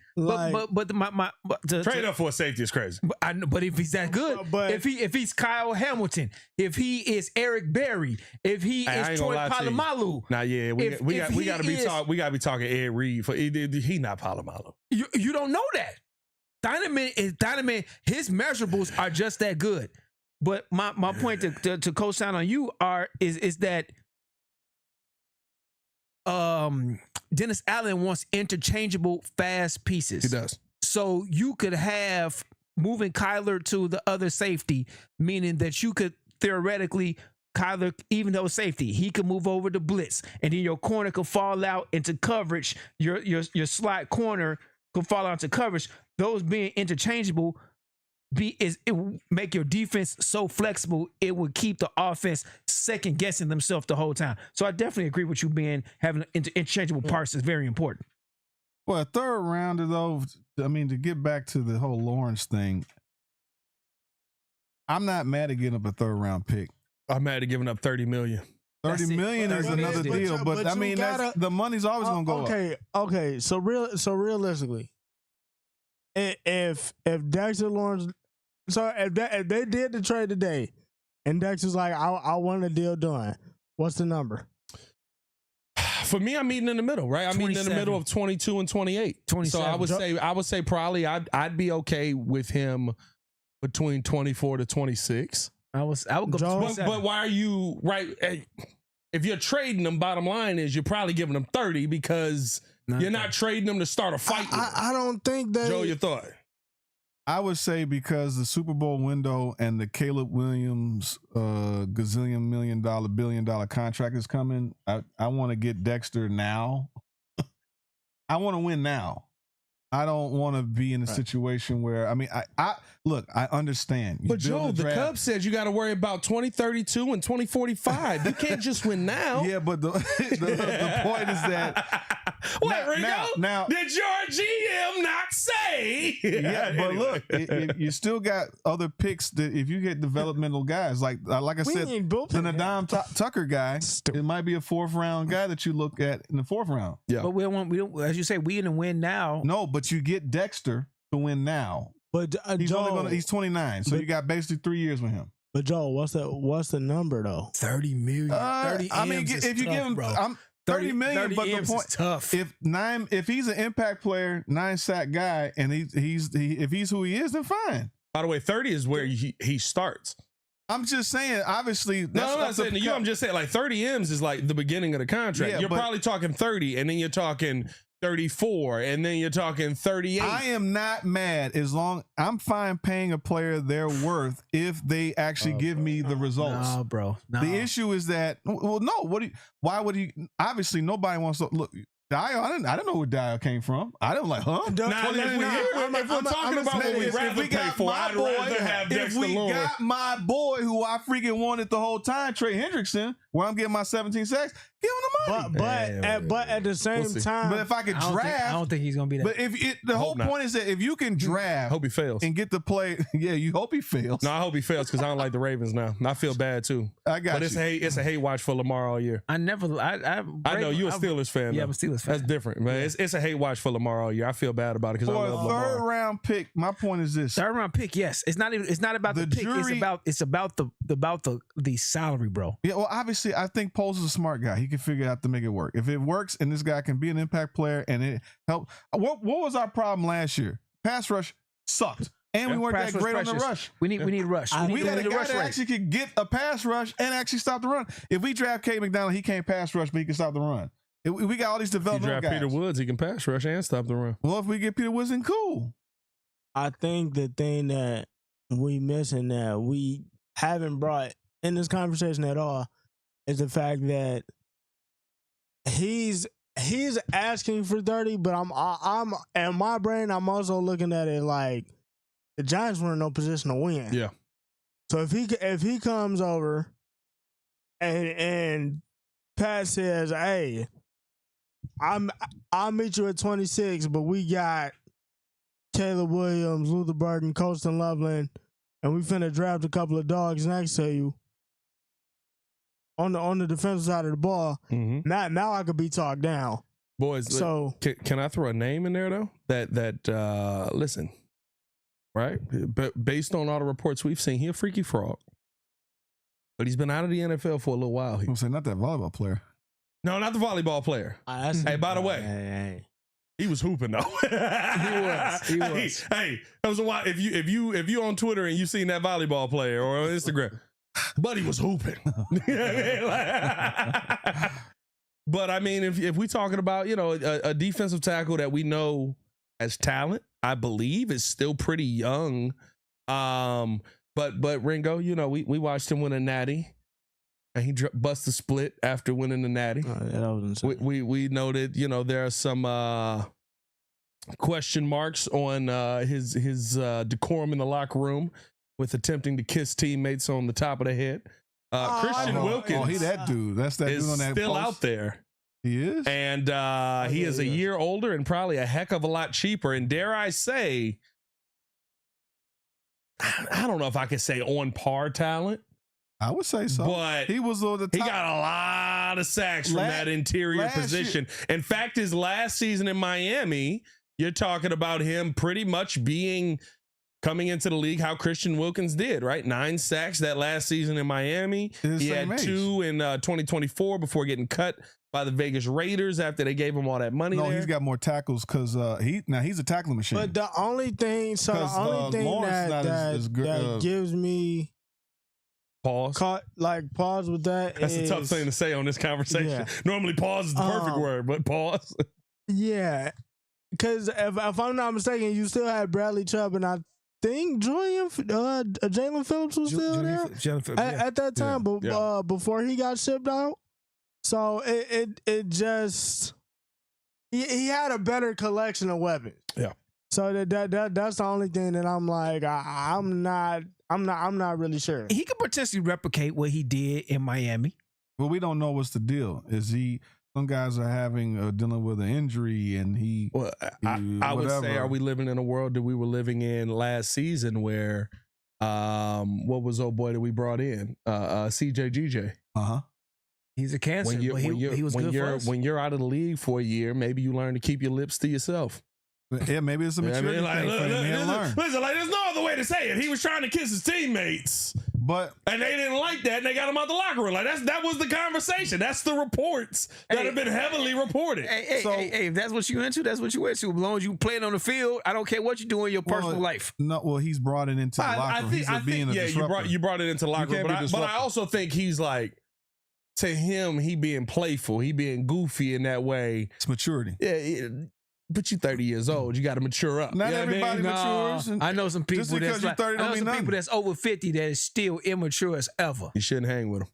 Trade up for a safety is crazy. But if he's that good, if he's Kyle Hamilton, if he is Eric Berry, if he is Troy Polamalu, we got to be talking Ed Reed for he not Polamalu. You don't know that. Theineman, his measurables are just that good. But my point to co-sign on you is that Dennis Allen wants interchangeable fast pieces. He does. So you could have moving Kyler to the other safety, meaning that you could theoretically Kyler, even though safety, he could move over to blitz, and then your corner could fall out into coverage. Your slot corner could fall out into coverage. Those being interchangeable, it will make your defense so flexible. It would keep the offense second guessing themselves the whole time. So I definitely agree with you having interchangeable parts is very important. Well, a third rounder though. I mean, to get back to the whole Lawrence thing, I'm not mad at getting up a third round pick. I'm mad at giving up $30 million. $30 million is another deal, but I mean, the money's always gonna go up. Okay. So realistically, if Dexter Lawrence, if they did the trade today, and Dexter's like, I want a deal done, what's the number? For me, I'm meeting in the middle, right? I'm meeting in the middle of 22 and 28. 27. So I would say probably I'd be okay with him between 24 to 26. I would go. But why are you right? If you're trading them, bottom line is you're probably giving them 30 because you're not trading them to start a fight. I don't think that. Joe, your thought? I would say because the Super Bowl window and the Caleb Williams gazillion $1 billion contract is coming. I want to get Dexter now. I want to win now. I don't want to be in a situation where, I mean, I look, I understand. But Joe, the Cubs said you got to worry about 2032 and 2045. You can't just win now. Yeah, but the point is that. Wait, Rico? Now, did your GM not say? Yeah, but look, if you still got other picks that if you get developmental guys, like I said, the Nadam Tucker guy, it might be a fourth round guy that you look at in the fourth round. Yeah, but we don't. As you say, we didn't win now. No, but you get Dexter to win now. But he's 29, so you got basically 3 years with him. But Joe, what's the number though? 30 million. 30 I mean, if you give him, I'm 30 million, but the point, tough. If he's an impact player, 9-sack guy, and if he's who he is, then fine. By the way, 30 is where he starts. I'm just saying, obviously. I'm not saying to you. I'm just saying, like 30 M's is like the beginning of the contract. Yeah, you're probably talking 30, and then you're talking 34, and then you're talking 38. I am not mad as long I'm fine paying a player their worth if they actually give me the results. No, bro. No. The issue is that why would he? Obviously, nobody wants to look. Dio, I didn't know where Dio came from. I didn't like, huh? If we're talking about what we'd rather pay for, I'd rather have Dexter Lawrence. Got my boy who I freaking wanted the whole time, Trey Hendrickson, where I'm getting my 17 sacks, give him the money. But at the same time, but if I could draft, I don't think he's gonna be that. But the whole point is that if you can draft, hope he fails and get the play. Yeah, you hope he fails. No, I hope he fails because I don't like the Ravens now. I feel bad too. I got but it's a hate watch for Lamar all year. I know you're a Steelers fan. Yeah, I'm a Steelers fan. That's different, man. Yeah. It's a hate watch for Lamar all year. I feel bad about it because I love Lamar. For a third round pick, my point is this: third round pick, yes. It's not about the pick. It's about the salary, bro. Yeah, well, obviously, I think Poles is a smart guy. He can figure out to make it work. If it works, and this guy can be an impact player, and it helped. What was our problem last year? Pass rush sucked. And we weren't that great on the rush. We need rush. We had a guy that actually could get a pass rush and actually stop the run. If we draft Kate McDonald, he can't pass rush, but he can stop the run. We got all these developmental guys. Peter Woods, he can pass rush and stop the run. Well, if we get Peter Woods, then cool. I think the thing that we missing that we haven't brought in this conversation at all is the fact that he's asking for 30, but I'm in my brain, I'm also looking at it like the Giants were in no position to win. Yeah. So if he comes over and Pat says, "Hey, I'll meet you at 26, but we got Caleb Williams, Luther Burden, Colston Loveland, and we finna draft a couple of dogs next to you on the defensive side of the ball." Now I could be talked down. Boys, so can I throw a name in there though? That listen, right? But based on all the reports we've seen, he a freaky frog. But he's been out of the NFL for a little while. I'm saying not that volleyball player. No, not the volleyball player. Hey, by the way, hey. he was hooping though. He was. Hey, that was a while. If you on Twitter and you seen that volleyball player or on Instagram, buddy was hooping. But I mean, if we talking about a defensive tackle that we know as talent, I believe is still pretty young. But Ringo, we watched him win a natty, and he bust a split after winning the natty. Oh, yeah, that was insane. We noted, there are some question marks on his decorum in the locker room with attempting to kiss teammates on the top of the head. Christian Wilkins. Oh, he that dude. That's that dude on that still post. out there. He is, and he is a year older and probably a heck of a lot cheaper. And dare I say, I don't know if I could say on par talent. I would say so. But he was on the top. He got a lot of sacks from that interior position. In fact, his last season in Miami, you're talking about him pretty much coming into the league how Christian Wilkins did, right? 9 sacks that last season in Miami. He had 2 in 2024 before getting cut by the Vegas Raiders after they gave him all that money. No, he's got more tackles because he's a tackling machine. But the only thing, that gives me pause with that. That's a tough thing to say on this conversation. Yeah. Normally, pause is the perfect word, but pause. Yeah, because if I'm not mistaken, you still had Bradley Chubb, and I think Jalen Phillips was still there at that time, but before he got shipped out. So it just he had a better collection of weapons. Yeah. So that's the only thing that I'm like I'm not really sure. He could potentially replicate what he did in Miami. Well, we don't know what's the deal. Some guys are dealing with an injury, and I would say, are we living in a world that we were living in last season where, what was old boy that we brought in, CJGJ? He's a cancer. He was good for us. When you're out of the league for a year, maybe you learn to keep your lips to yourself. Yeah, maybe it's a maturity thing for him to learn. Listen, there's no other way to say it. He was trying to kiss his teammates, and they didn't like that, and they got him out the locker room. That was the conversation. That's the reports that have been heavily reported. Hey, if that's what you into, that's what you into. As long as you playing on the field, I don't care what you do in your personal life. No, he's brought it into the locker room. He's being a disruptor. You brought it into the locker room, but I also think he's like, to him, he being playful, he being goofy in that way. It's maturity. Yeah, but you're 30 years old. You got to mature up. Not everybody matures. I know some people people that's over 50 that is still immature as ever. You shouldn't hang with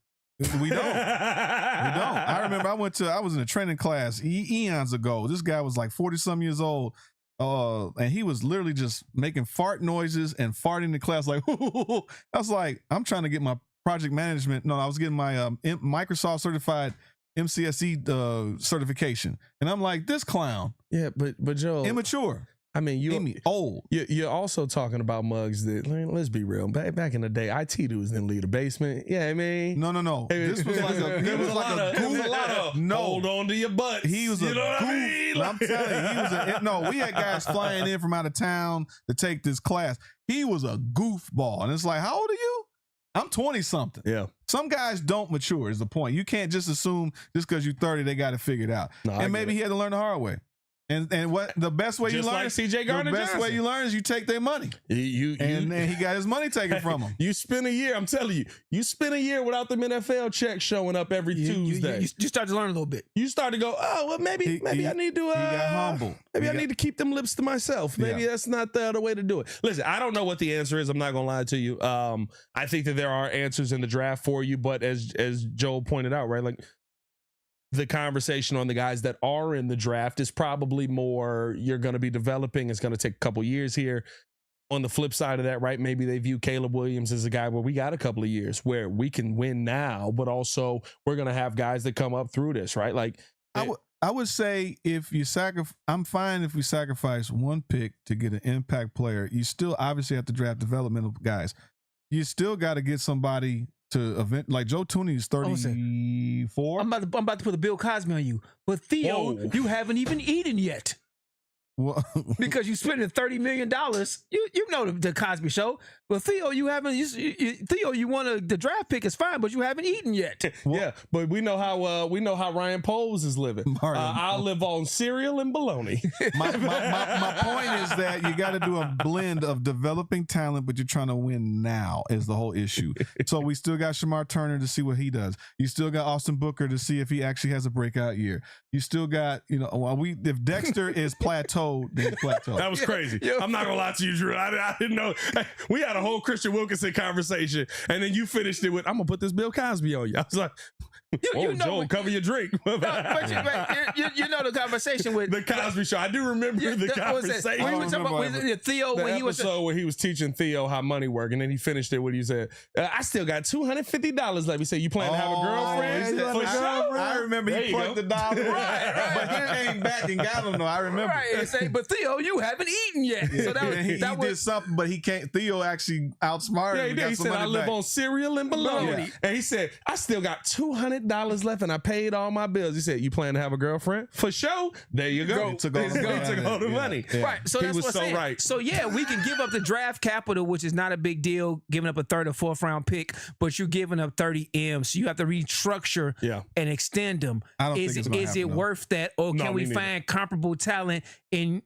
them. We don't. I remember I was in a training class eons ago. This guy was like 40-some years old. And he was literally just making fart noises and farting in class like, I was like, I'm trying to get my project management. No, I was getting my Microsoft certified MCSE certification, and I'm like, this clown. Yeah, but Joe, immature. I mean, you old. You're also talking about mugs that, let's be real. Back in the day, IT dudes didn't leave the basement. Yeah, I mean, no. This was like a lot of hold on to your butt. He was a goof. I'm telling you, we had guys flying in from out of town to take this class. He was a goofball, and it's like, how old are you? I'm 20-something. Yeah. Some guys don't mature is the point. You can't just assume just because you're 30, they got it figured out. No, and maybe he had to learn the hard way. And what the best way you learn? Like CJ Gardner the best way you learn is you take their money. And then he got his money taken from him. You spend a year. I'm telling you, you spend a year without them NFL checks showing up every Tuesday. You start to learn a little bit. You start to go, oh well, maybe I need to. He got humble. Maybe I need to keep them lips to myself. Maybe that's not the way to do it. Listen, I don't know what the answer is. I'm not gonna lie to you. I think that there are answers in the draft for you, but as Joel pointed out, right, like the conversation on the guys that are in the draft is probably more you're going to be developing. It's going to take a couple years here. On the flip side of that, right, maybe they view Caleb Williams as a guy where we got a couple of years where we can win now, but also we're going to have guys that come up through this, right? Like I would say if you I'm fine if we sacrifice one pick to get an impact player. You still obviously have to draft developmental guys. You still got to get somebody to event like Joe Tooney is 34. I'm about to put the Bill Cosby on you, but Theo, you haven't even eaten yet. Well, because you spending $30 million. You know the Cosby Show. But Theo, you haven't. Theo, you want the draft pick is fine, but you haven't eaten yet. Yeah, but we know how Ryan Poles is living. I'll live on cereal and bologna. My point is that you got to do a blend of developing talent, but you're trying to win now is the whole issue. So we still got Shamar Turner to see what he does. You still got Austin Booker to see if he actually has a breakout year. You still got if Dexter is plateaued. That was crazy. I'm not gonna lie to you, Drew. I didn't know. We had a whole Christian Wilkinson conversation, and then you finished it with, "I'm gonna put this Bill Cosby on you." I was like, Joel, cover your drink." But you know the conversation with the Cosby Show. I do remember the conversation. We were talking about Theo when he was where he was teaching Theo how money work, and then he finished it when he said, "I still got $250 left." He said, "You plan to have a girlfriend?" I remember he plugged the dollar, but he came back and got him. Though I remember. Right, say, but Theo, you haven't eaten yet. Yeah. So he did something, but he can't. Theo actually outsmarted him. Yeah, he said, "I live on cereal and bologna." Yeah. And he said, "I still got $200 left, and I paid all my bills." He said, "You plan to have a girlfriend?" For sure. There you go. He took all the money. Yeah. Right. So he that's was what so I'm saying. right. So yeah, we can give up the draft capital, which is not a big deal, giving up a third or fourth round pick, but you're giving up 30 M's. So you have to restructure and extend them. Is it worth that, or can we find comparable talent in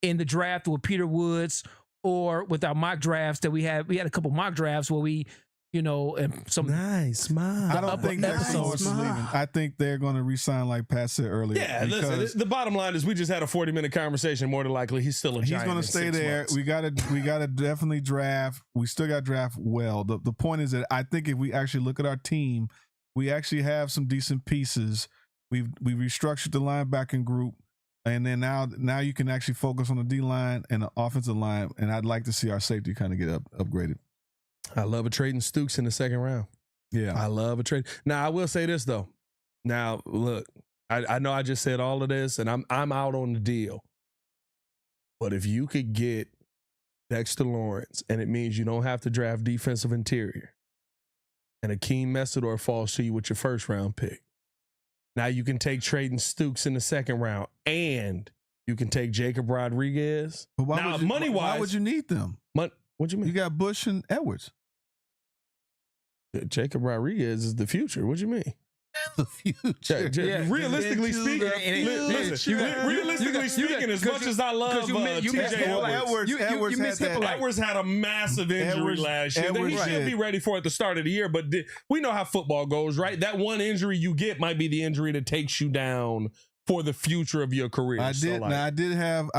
the draft with Peter Woods or with our mock drafts that we had? We had a couple mock drafts where we, and some nice. I don't think Dexter Lawrence is leaving. I think they're going to re-sign like Pat said earlier. Yeah, listen. The bottom line is we just had a 40-minute conversation. More than likely, he's still a Giant. He's going to stay there. Months. We gotta definitely draft. We still got to draft well. The point is that I think if we actually look at our team, we actually have some decent pieces. We restructured the linebacking group. And then now you can actually focus on the D line and the offensive line, and I'd like to see our safety kind of get upgraded. I love a trading Stooks in the second round. Yeah, I love a trade. Now I will say this though. Now look, I know I just said all of this, and I'm out on the deal. But if you could get Dexter Lawrence, and it means you don't have to draft defensive interior, and Akeem Messidor falls to you with your first round pick. Now you can take Trayton Stooks in the second round, and you can take Jacob Rodriguez. But money-wise, why would you need them? What you mean? You got Bush and Edwards. Jacob Rodriguez is the future. What you mean? The future. Realistically speaking, as much as I love TJ Edwards had a massive injury last year. He should be ready for it at the start of the year, but we know how football goes, right? That one injury you get might be the injury that takes you down for the future of your career. I did have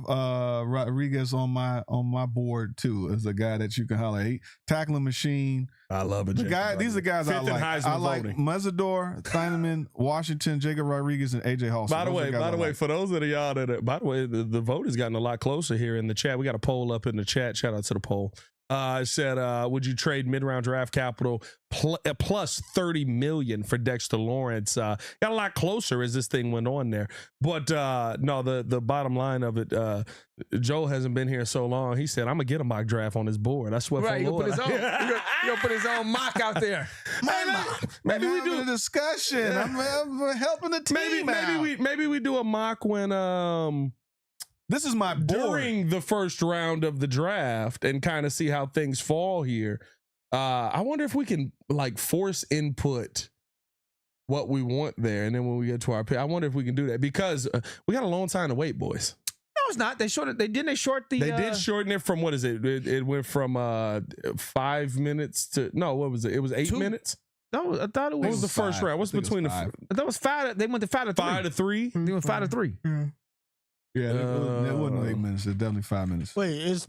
Rodriguez on my board too as a guy that you can holler. Tackling machine. I love it. These are guys I like. I like Messidor, Thieneman, Washington, Jacob Rodriguez, and AJ Halston. By the way, for those of y'all the vote has gotten a lot closer here in the chat. We got a poll up in the chat. Shout out to the poll. It said, would you trade mid-round draft capital plus $30 million for Dexter Lawrence? Got a lot closer as this thing went on there. But no, the bottom line of it, Joel hasn't been here so long. He said, I'm going to get a mock draft on his board. I swear right, for Lord. He'll put his own mock out there. Maybe we do a discussion. I'm helping the team maybe we do a mock when this is my board. During the first round of the draft and kind of see how things fall here. I wonder if we can force input what we want there. And then when we get to our pick, I wonder if we can do that because we got a long time to wait, boys. No, it's not. They shorted the. They did shorten it from, what is it? It went from 5 minutes to, no, what was it? It was 8 minutes. No, I thought it was. What was the first round? What's between the? I thought it was 5. They went to 5 to 3. 5 to 3. They went 5 to 3. Yeah, it wasn't 8 minutes. It's definitely 5 minutes. Wait, it's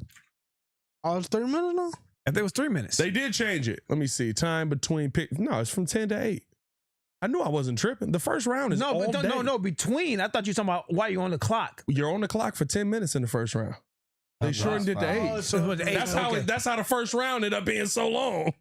30 minutes now? I think it was 3 minutes. They did change it. Let me see. Time between pick. No, it's from 10 to 8. I knew I wasn't tripping. The first round is all day. No. Between, I thought you were talking about why you on the clock. You're on the clock for 10 minutes in the first round. They shortened it to 8. So it was 8. That's how the first round ended up being so long.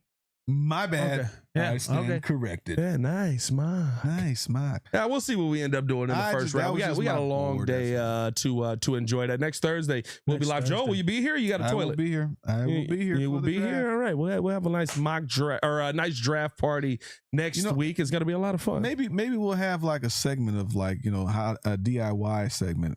My bad. Okay. Yeah, I stand corrected. Yeah, nice, Mark. Nice, Mark. Yeah, we'll see what we end up doing in the first round. We got a long day to enjoy that. Next Thursday, we'll be live. Joe, will you be here? You got a toilet? I will be here. I will be here. You will be here. All right. We'll have a nice mock draft or a nice draft party next week. It's going to be a lot of fun. Maybe we'll have like a segment of like, how a DIY segment.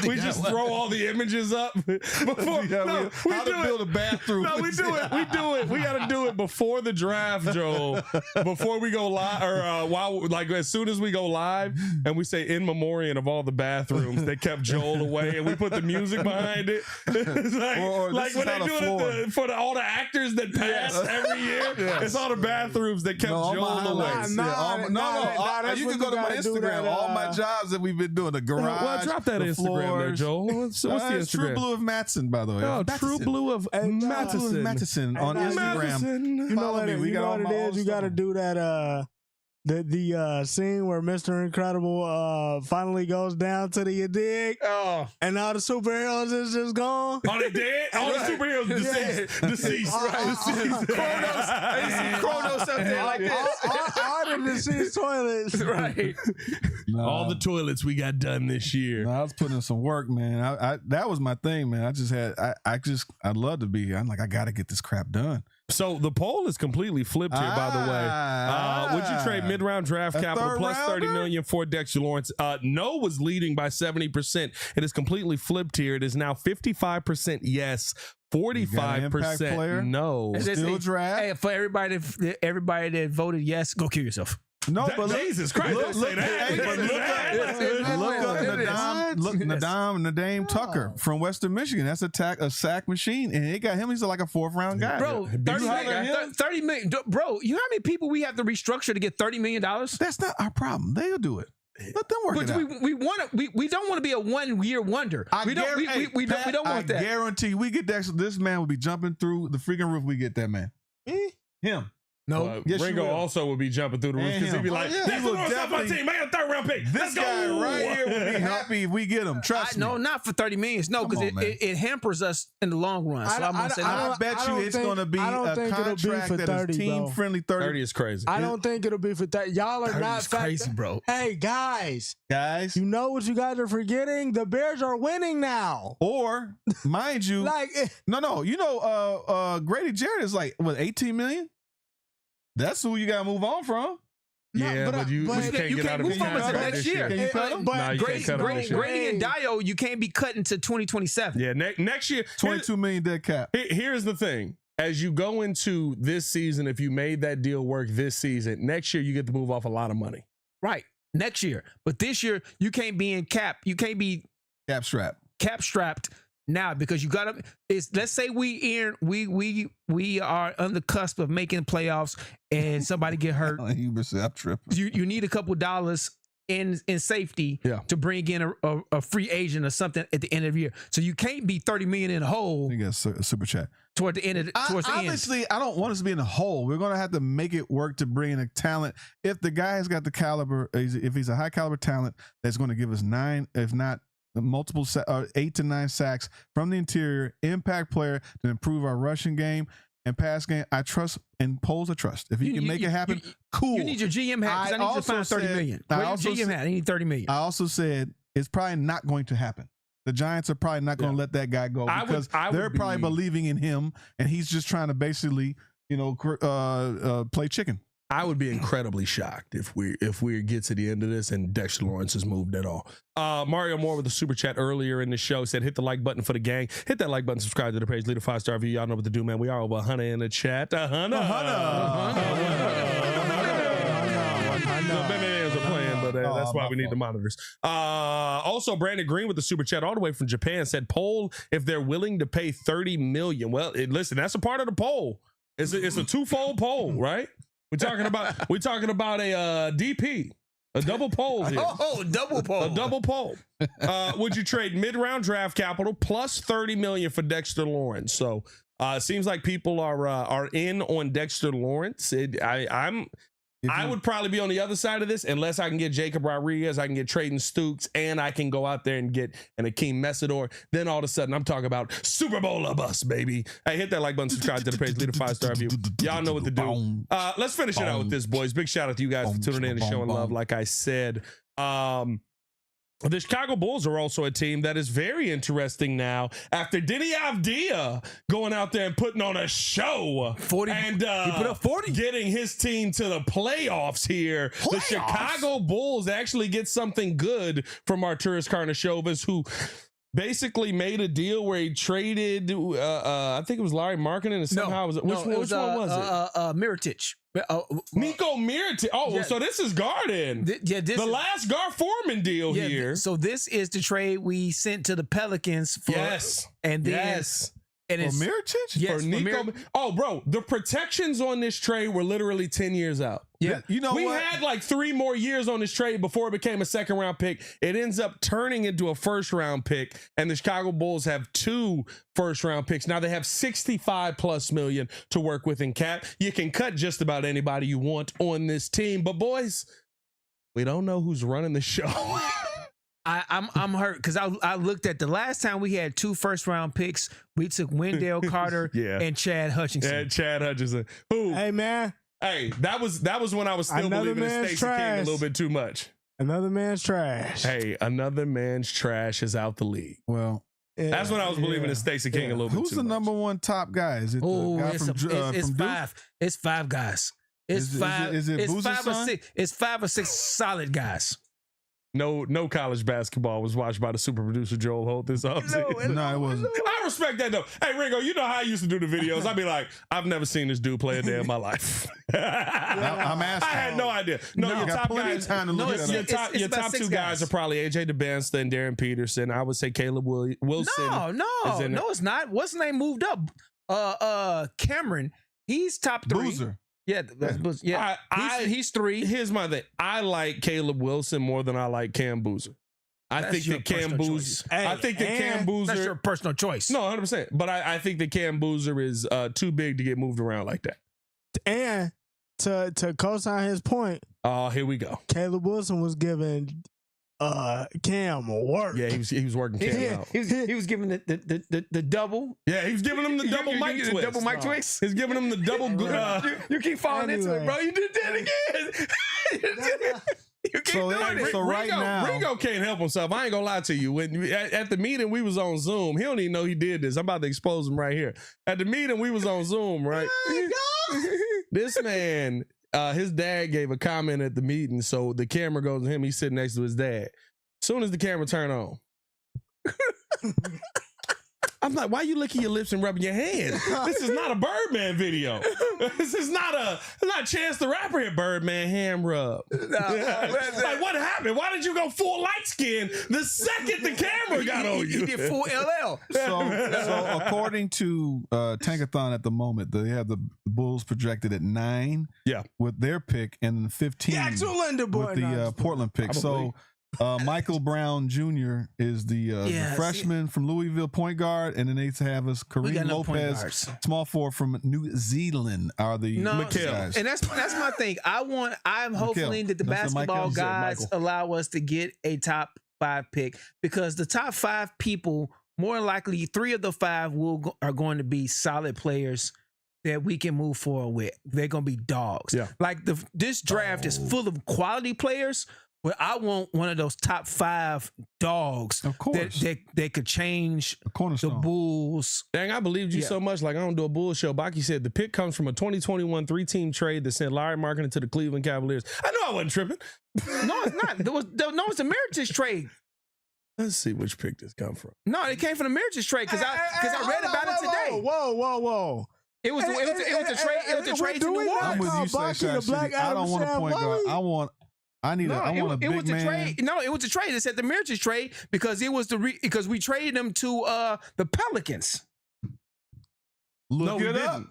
We just throw all the images up before. How to build a bathroom. No, we do it. We got to do it before the draft, Joel. Before we go live, or as soon as we go live, and we say in memoriam of all the bathrooms that kept Joel away, and we put the music behind it. It's like when they do it for all the actors that pass every year. Yes. It's all the bathrooms that kept Joel away. You can go to my Instagram. All my jobs that we've been doing. The garage. Well, drop that Instagram there, Joel. What's the Instagram? True Blue of Matson, by the way. Oh, True Blue of Matson on Instagram. You know what it is? You got to do that. The scene where Mr. Incredible finally goes down to the dig. Oh, and all the superheroes is just gone. All they dead? All the superheroes deceased. Kronos up there like this. All the deceased toilets. Right. All the toilets we got done this year. I was putting in some work, man. I that was my thing, man. I'd love to be here. I'm like, I got to get this crap done. So the poll is completely flipped here, by the way. Would you trade mid-round draft capital plus $30 million for Dexter Lawrence? No was leading by 70%. It is completely flipped here. It is now 55% yes, 45% no. Still draft. Hey, for everybody that voted yes, go kill yourself. No, but Jesus Christ, don't say that. Look up Nadam Tucker from Western Michigan. That's a sack machine, and it got him. He's like a 4th round guy. Bro, $30 million. Bro, you know how many people we have to restructure to get $30 million? That's not our problem. They'll do it. Let them work it out. We don't want to be a 1 year wonder. We don't want that. I guarantee we get Dexter. This man will be jumping through the freaking roof. We get that man. Him. No, Ringo also would be jumping through the roof because he'd be like, "He will definitely my team. Man, a 3rd round pick. This guy right here would be happy if we get him. Trust me. No, not for $30 million. No, because it hampers us in the long run. So I bet you it's going to be a contract that is team friendly. 30 is crazy. I don't think it'll be for 30. Y'all are not crazy, bro. Hey guys, you know what you guys are forgetting? The Bears are winning now. Or mind you, Grady Jarrett is like what 18 million. That's who you gotta move on from. But you can't get out of his contract next year. Can you cut him? But Grady and Dio, you can't be cutting to 2027. Yeah, next year, $22 million dead cap. Here's the thing: as you go into this season, if you made that deal work this season, next year you get to move off a lot of money. Right, next year. But this year you can't be in cap. You can't be cap strapped. Now, because you got to, let's say we are on the cusp of making playoffs and somebody get hurt. You need a couple dollars in safety to bring in a free agent or something at the end of the year. So you can't be $30 million in a hole. You got a super chat toward the end. Obviously, I don't want us to be in a hole. We're going to have to make it work to bring in a talent. If the guy has got the caliber, if he's a high caliber talent, that's going to give us 9, if not multiple 8 to 9 sacks from the interior, impact player to improve our rushing game and pass game. I trust and Poles a trust. If he can make it happen, cool. You need your GM hat because I need to find $30 million. GM hat, I need $30 million. I also said it's probably not going to happen. The Giants are probably not going to let that guy go because they're probably believing in him, and he's just trying to basically, play chicken. I would be incredibly shocked if we get to the end of this and Dexter Lawrence has moved at all. Mario Moore with a super chat earlier in the show said, hit the like button for the gang. Hit that like button, subscribe to the page, leave a 5-star review. Y'all know what to do, man. We are over 100 in the chat. The Batman's are playing, but that's why we need the monitors. Also, Brandon Green with the super chat all the way from Japan said, poll if they're willing to pay $30 million. Well, listen, that's a part of the poll. It's a twofold poll, right? We're talking about a DP, a double poll here. Oh, double poll. A double poll. Would you trade mid-round draft capital plus $30 million for Dexter Lawrence? So it seems like people are in on Dexter Lawrence. I would probably be on the other side of this unless I can get Jacob Rodriguez, I can get Trayton Stukes, and I can go out there and get an Akeem Messidor. Then all of a sudden, I'm talking about Super Bowl or bust, baby. Hey, hit that like button, subscribe to the page, leave a 5-star review. Y'all know what to do. Let's finish it out with this, boys. Big shout out to you guys for tuning in and showing love. Like I said, the Chicago Bulls are also a team that is very interesting now after Denny Avdia going out there and putting on a show 40 and he put up 40, getting his team to the playoffs here. The Chicago Bulls actually get something good from Arturas Karnisovas, who basically made a deal where he traded I think it was Larry Markkinen and somehow which one was it? Mirotic. Nico Mirotic. So this is Garden. The last Gar Forman deal here. So this is the trade we sent to the Pelicans for, and then and for it's Mirotic? Yes, for Nico. Bro, the protections on this trade were literally 10 years out. Yeah. You know we what? had like 3 more years on this trade before it became a 2nd round pick. It ends up turning into a 1st round pick, and the Chicago Bulls have 2 1st round picks. Now they have $65+ million to work with in cap. You can cut just about anybody you want on this team, but boys, we don't know who's running the show. I'm hurt because I looked at the last time we had 2 1st round picks. We took Wendell Carter and Chad Hutchinson. Yeah, Chad Hutchinson. Who? Hey, man. Hey, that was when I was still believing in Stacey King a little bit too much. Another man's trash. Hey, another man's trash is out the league. Well, that's when I was believing in Stacey King a little bit Who's too the much. number 1 top guy? Is it the guy from five. It's 5 guys. It's 5. Is it it's Boozer's 5 or son? 6. It's 5 or 6 solid guys. No college basketball was watched by the super producer Joel Holt this offseason. No, it wasn't. I respect that though. Hey Ringo, you know how I used to do the videos. I'd be like, I've never seen this dude play a day in my life. I'm asking. I had no idea. No, your top guys. Your top 2 guys are probably AJ DeBensta and Darren Peterson. I would say Caleb Wilson. No, it's not. What's his name moved up? Cameron. He's top 3. Boozer. Yeah, he's 3. Here's my thing. I like Caleb Wilson more than I like Cam Boozer. I think that Cam Boozer. That's your personal choice. No, 100%. But I think that Cam Boozer is too big to get moved around like that. And to co-sign his point, here we go. Caleb Wilson was giving Cam work. Yeah, he was working Cam out. He was giving the double. Yeah, he was giving him the double mic twist. Double mic twist. He's giving him the double. You keep falling into it, bro. You did that again. You keep doing it. So right now, Ringo can't help himself. I ain't gonna lie to you. When at the meeting we was on Zoom, he don't even know he did this. I'm about to expose him right here. At the meeting we was on Zoom, right? This man. His dad gave a comment at the meeting, so the camera goes to him. He's sitting next to his dad. As soon as the camera turned on, I'm like, why are you licking your lips and rubbing your hands? This is not a Birdman video. This is not Chance the Rapper here, Birdman hand rub. Like, what happened? Why did you go full light skin the second the camera got on you? You did full LL. So according to Tankathon at the moment, they have the Bulls projected at 9 with their pick and 15 with the Portland pick. So Michael Brown Jr. is the freshman from Louisville, point guard, and then they have us Kareem Lopez, small forward from New Zealand, are the guys. And that's my thing. I'm hoping that the basketball guys allow us to get a top 5 pick, because the top 5 people, more likely 3 of the 5 are going to be solid players that we can move forward with. They're going to be dogs. Yeah. Like this draft is full of quality players. But I want one of those top 5 dogs that could change the Bulls. Dang, I believed you so much. Like, I don't do a Bulls show. Baki said the pick comes from a 2021 3-team trade that sent Larry Markkinen to the Cleveland Cavaliers. I knew I wasn't tripping. No, it's not. It's a Mirotic trade. Let's see which pick this come from. No, it came from the Mirotic trade because I read about it today. Whoa. It was a trade. It was a trade to New Orleans. I'm with you, I don't want a point guard. I want a big man. Trade. No, it was a trade. It said the Mirotic trade because it was because we traded him to the Pelicans. No, we didn't.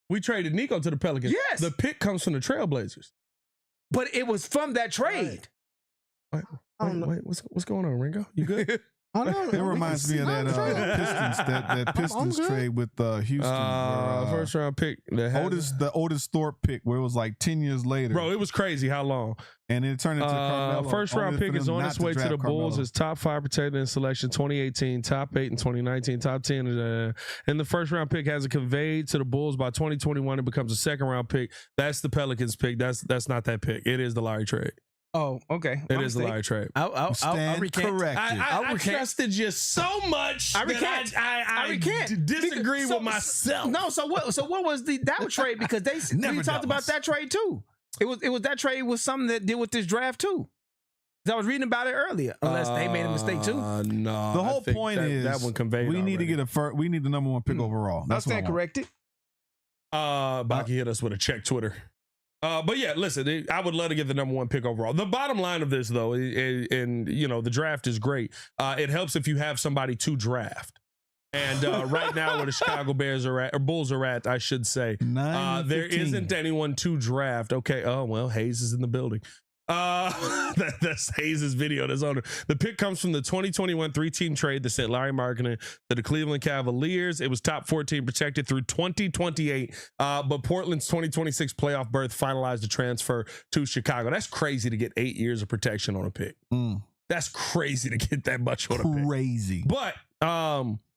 We traded Nico to the Pelicans. Yes. The pick comes from the Trailblazers. But it was from that trade. Wait, what's going on, Ringo? You good? I know. It reminds me of that Pistons that Pistons trade with Houston. First round pick. The Otis Thorpe pick, where it was like 10 years later. Bro, it was crazy how long. And it turned into Carmelo. First round pick is on its way to the Bulls. Carmelo. His top 5 protected in selection 2018, top 8 in 2019, top 10. And the first round pick has it conveyed to the Bulls by 2021. It becomes a second round pick. That's the Pelicans pick. That's not that pick. It is the Larry trade. Oh, okay. It is the Larry trade. I'll recant. I trusted you so much. I recant. I disagree with myself. No, so what was that trade? Because we talked about that trade too. It was that trade was something that did with this draft too. I was reading about it earlier. Unless they made a mistake too. No. The whole point is that one conveyed. We need to get we need the number 1 pick overall. That's I'll stand corrected. Baki hit us with a check Twitter. But yeah, listen, I would love to get the number 1 pick overall. The bottom line of this, though, and the draft is great. It helps if you have somebody to draft. And right now, where the Chicago Bears are at, or Bulls are at, I should say, there isn't anyone to draft. Okay. Oh well, Hayes is in the building. That's Hayes' video that's on it. The pick comes from the 2021 3-team trade that sent Larry Markkinen to the Cleveland Cavaliers. It was top 14 protected through 2028, but Portland's 2026 playoff berth finalized the transfer to Chicago. That's crazy to get 8 years of protection on a pick. That's crazy to get that much on a pick. Crazy. But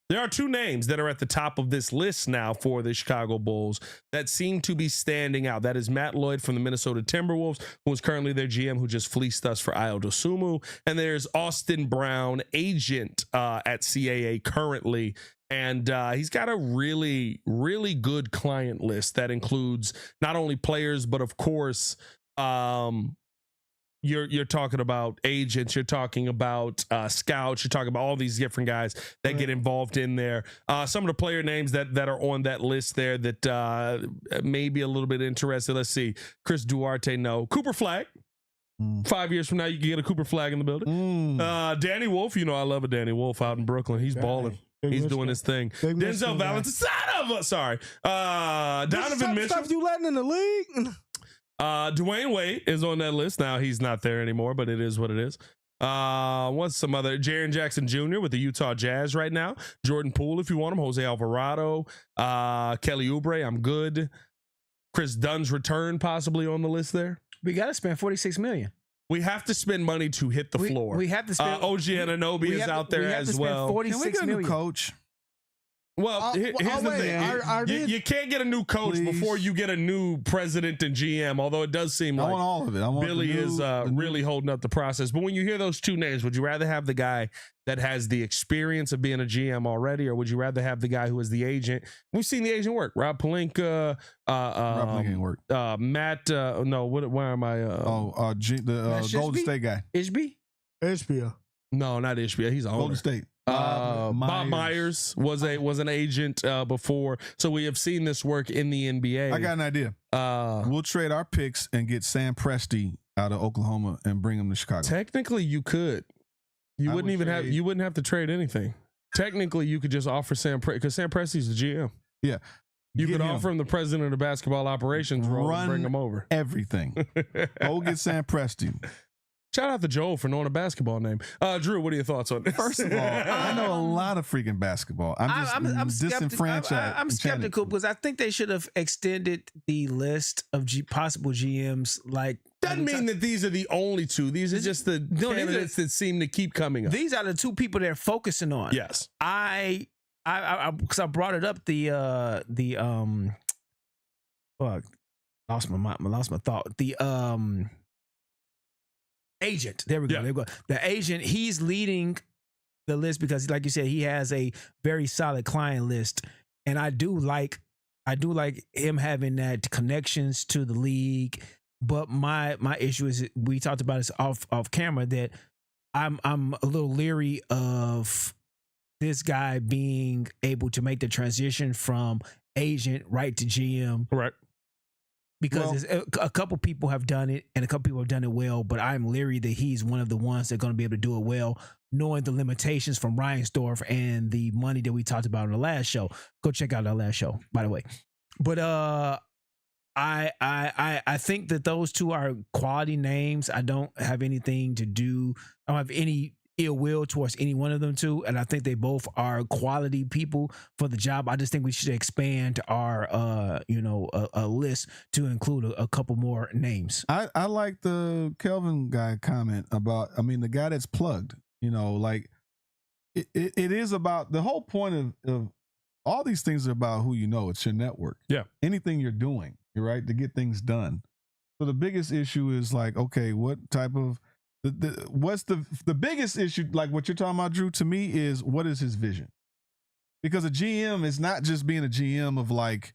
there are 2 names that are at the top of this list now for the Chicago Bulls that seem to be standing out. That is Matt Lloyd from the Minnesota Timberwolves, who is currently their GM, who just fleeced us for Ayo Dosunmu. And there's Austin Brown, agent at CAA currently. And he's got a really, really good client list that includes not only players, but of course, you're talking about agents, you're talking about scouts, you're talking about all these different guys that get involved in there. Some of the player names that are on that list there that may be a little bit interested. Let's see. Chris Duarte, no. Cooper Flagg. 5 years from now, you can get a Cooper Flagg in the building. Danny Wolf, I love a Danny Wolf out in Brooklyn. He's balling. He's doing his thing. Denzel Valentine, son of a, sorry. Donovan Mitchell. Stuff you letting in the league? Dwayne Wade is on that list. Now he's not there anymore, but it is what it is. What's some other? Jaren Jackson Jr. with the Utah Jazz right now. Jordan Poole, if you want him. Jose Alvarado. Kelly Oubre, I'm good. Chris Dunn's return possibly on the list there. We got to spend $46 million. We have to spend money to hit the floor. We have to spend. OG Anunoby is out there as well. Can we get a new coach? Well, here's the thing. You can't get a new coach before you get a new president and GM, although it does seem like I want all of it. Billy is really holding up the process. But when you hear those 2 names, would you rather have the guy that has the experience of being a GM already, or would you rather have the guy who is the agent? We've seen the agent work. Rob Pelinka, Rob Pelinka ain't work. Matt, no, where am I? The Golden State guy. Ishbia. No, not Ishbia. He's on Golden State. Bob Myers was an agent before, so we have seen this work in the NBA. I got an idea. We'll trade our picks and get Sam Presti out of Oklahoma and bring him to Chicago. Technically, you could. You wouldn't have to trade anything. Technically, you could just offer Sam Presti because Sam Presti's the GM. Yeah. You could offer him the president of the basketball operations role and bring him over. Everything. Go get Sam Presti. Shout out to Joel for knowing a basketball name. Drew, what are your thoughts on this? First of all, I know a lot of freaking basketball. I'm disenfranchised. I'm skeptical because I think they should have extended the list of possible GMs. Like, doesn't mean that these are the only 2. These are just the candidates that seem to keep coming up. These are the 2 people they're focusing on. Yes, I because I brought it up. Lost my thought. Agent. There we go. Yeah. There we go. The agent, he's leading the list because, like you said, he has a very solid client list. And I do like him having that connections to the league. But my issue is, we talked about this off camera, that I'm a little leery of this guy being able to make the transition from agent right to GM. Right. Because a couple people have done it and a couple people have done it well, but I'm leery that he's one of the ones that are going to be able to do it well, knowing the limitations from Reinsdorf and the money that we talked about on the last show. Go check out our last show, by the way. But I think that those 2 are quality names. I don't have anything to do. I don't have any ill will towards any one of them two, and I think they both are quality people for the job. I just think we should expand our a list to include a couple more names. I like the Kelvin guy comment about, I mean, the guy that's plugged, like it is about the whole point of all these things are about who it's your network. Yeah. Anything you're doing, you're right, to get things done. So the biggest issue is like, okay, what type of what's the biggest issue, like what you're talking about, Drew, to me is what is his vision? Because a GM is not just being a GM of like,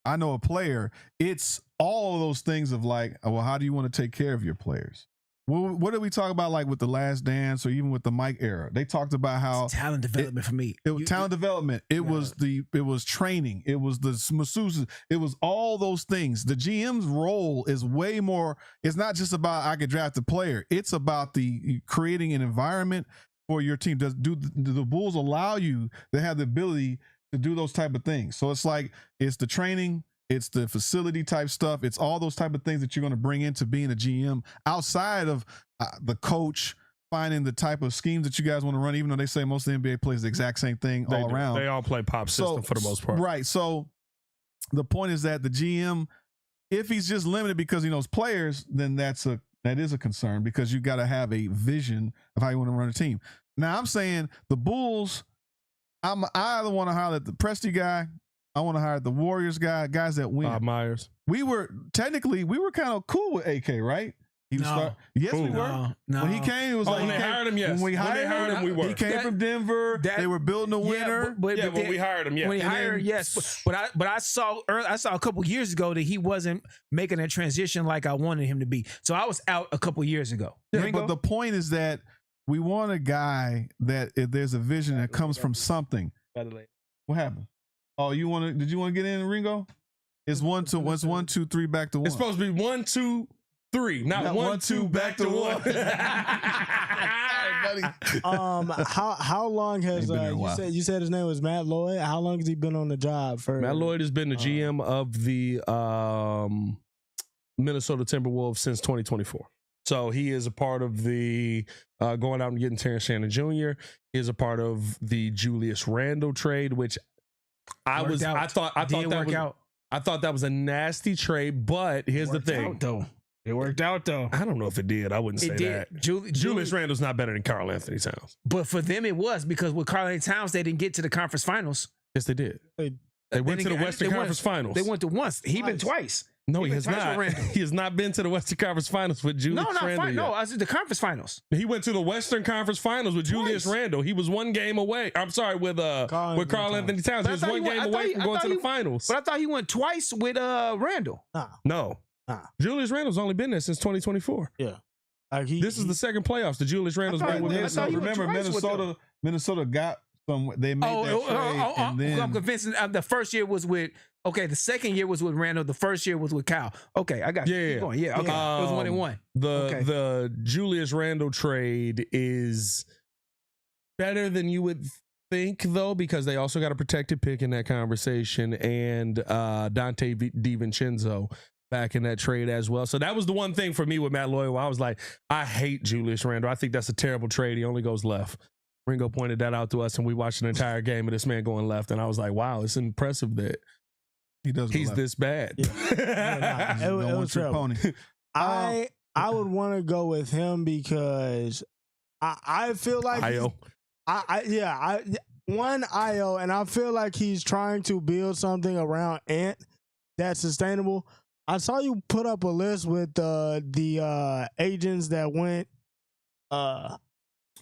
I know a player. It's all of those things of like, well, how do you want to take care of your players? What did we talk about, like with the Last Dance or even with the Mike era? They talked about how it's talent development for me. It was talent development. It was training. It was the masseuses. It was all those things. The GM's role is way more. It's not just about I could draft a player. It's about the creating an environment for your team. Do the Bulls allow you to have the ability to do those type of things? So it's like it's the training. It's the facility type stuff. It's all those type of things that you're going to bring into being a GM outside of the coach, finding the type of schemes that you guys want to run, even though they say most of the NBA plays the exact same thing all around. They all play pop system for the most part. Right. So the point is that the GM, if he's just limited because he knows players, then that is a concern because you got to have a vision of how you want to run a team. Now I'm saying the Bulls, I either want to hire the Presti guy, I want to hire the Warriors guys that win. Bob Myers. We were kind of cool with AK, right? We were. No. When he came, it was like when they hired him, yes. When we hired him, we were. He came from Denver. They were building a winner. But when we hired him, yeah. When he hired, yes. But I saw a couple years ago that he wasn't making a transition like I wanted him to be. So I was out a couple years ago. Yeah, but the point is that we want a guy that if there's a vision that comes from something. What happened? Oh, did you want to get in, Ringo? It's 1, 2, 1, 2, 3, back to 1. It's supposed to be 1, 2, 3, not 1, 2, back to 1. Sorry, buddy. How long has you said his name was Matt Lloyd? How long has he been on the job for? Matt Lloyd has been the GM of the Minnesota Timberwolves since 2024. So he is a part of the going out and getting Terrence Shannon Jr. He is a part of the Julius Randle trade, which I thought that was a nasty trade, but here's the thing. It worked out though. I don't know if it did. I wouldn't say that. Julius Randle's not better than Karl Anthony Towns. But for them it was because with Karl Anthony Towns they didn't get to the conference finals. Yes, they did. They went to the Western Conference Finals. They went to once. He been twice. No, he has not. He has not been to the Western Conference Finals with Julius Randle. No, I said the conference finals. He went to the Western Conference Finals with Julius Randle. He was one game away. I'm sorry, with Karl Anthony Towns. He was one game away from going to the finals. But I thought he went twice with Randle. No. Julius Randle's only been there since 2024. Yeah. This is the second playoffs. The Julius Randle's been with Minnesota. Remember, Minnesota got some. They made that trade, and then I'm convinced. The first year was with. Okay, the second year was with Randle. The first year was with Kyle. Okay, I got you. Yeah. Keep going. Yeah, okay. It was 1-1. The Julius Randle trade is better than you would think, though, because they also got a protected pick in that conversation and Dante DiVincenzo back in that trade as well. So that was the one thing for me with Matt Lloyd where I was like, I hate Julius Randle. I think that's a terrible trade. He only goes left. Ringo pointed that out to us, and we watched an entire game of this man going left, and I was like, wow, it's impressive that he's this bad. Yeah. It was pony. I would want to go with him because I feel like IO. One IO, and I feel like he's trying to build something around Ant that's sustainable. I saw you put up a list with the agents that went.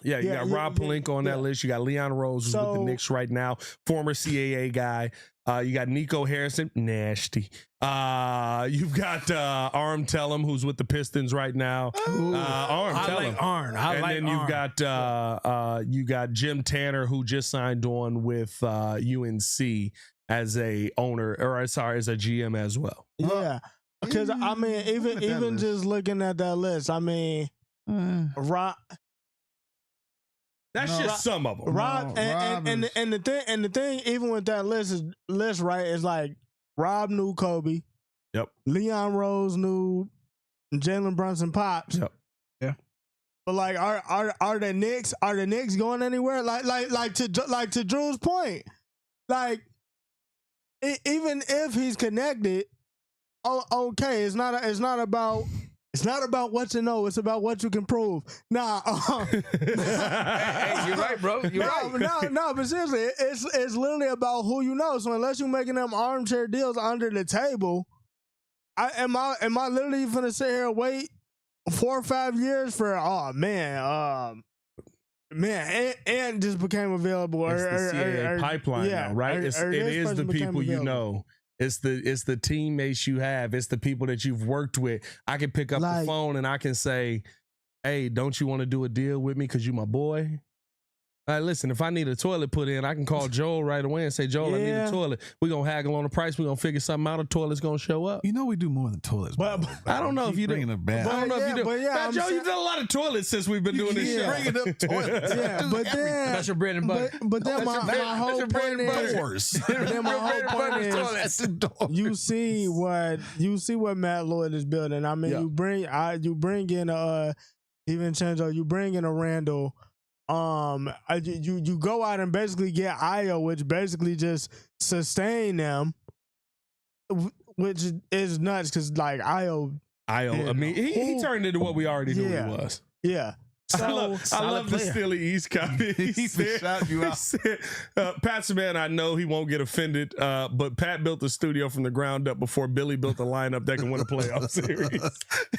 You got Rob Pelinka on that list. You got Leon Rose, who's with the Knicks right now, former CAA guy. You got Nico Harrison, nasty. You've got Arm Tellem, who's with the Pistons right now. Arm Tellem. And then you got Jim Tanner, who just signed on with UNC as a owner, as a GM as well. Yeah, because I mean, even just looking at that list, I mean, Rob. That's just some of them. Rob and the thing, even with that list, right, is like Rob knew Kobe. Yep. Leon Rose knew Jalen Brunson Pops. Yep. Yeah. But like, are the Knicks going anywhere? Like to Drew's point, like even if he's connected, okay, it's not about what you know, it's about what you can prove. Nah, Hey, you're right, bro. You're right. No, but seriously, it's literally about who you know. So unless you're making them armchair deals under the table, am I literally gonna sit here and wait 4 or 5 years for and just became available. It's the CAA pipeline now, right? It is the people you know. It's the teammates you have. It's the people that you've worked with. I can pick up the phone and I can say, hey, don't you want to do a deal with me because you my boy? Listen, if I need a toilet put in, I can call Joel right away and say, Joel, I need a toilet. We're going to haggle on the price. We're going to figure something out. A toilet's going to show up. You know we do more than toilets. But I don't know if you do. Bringing it back. I don't know if you do. But Joe, you've done a lot of toilets since we've been doing this show. Bringing up toilets. Yeah, but then That's your bread and butter. But then my whole point is, you see what Matt Lloyd is building. I mean, you bring in DiVincenzo, you bring in a Randall. You go out and basically get Ayo, which basically just sustain them, which is nuts because like Ayo, I mean, he turned into what we already knew he was. Yeah. So, I love the Steely East comment. He said, Pat's a man I know, he won't get offended, but Pat built the studio from the ground up before Billy built a lineup that can win a playoff series.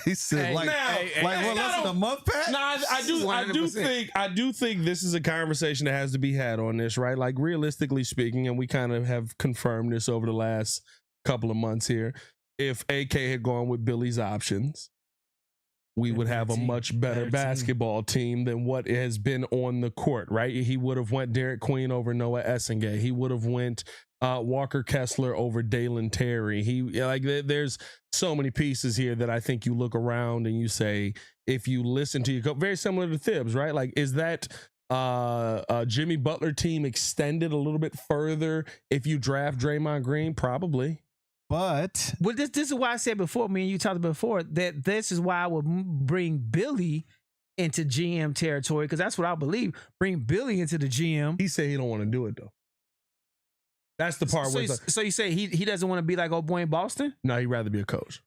He said, less than a month, Pat? No, I do think this is a conversation that has to be had on this, right? Like, realistically speaking, and we kind of have confirmed this over the last couple of months here, if AK had gone with Billy's options, we would have a much better basketball team than what has been on the court, right? He would have went Derek Queen over Noah Essengay. He would have went Walker Kessler over Dalen Terry. There's so many pieces here that I think you look around and you say, if you listen to your coach, very similar to Thibs, right? Like, is that Jimmy Butler team extended a little bit further if you draft Draymond Green? Probably. But this is why I said before, me and you talked before, that this is why I would bring Billy into GM territory, because that's what I believe. Bring Billy into the GM. He said he don't want to do it though. That's the part where. So you say he doesn't want to be like old boy in Boston? No, he'd rather be a coach.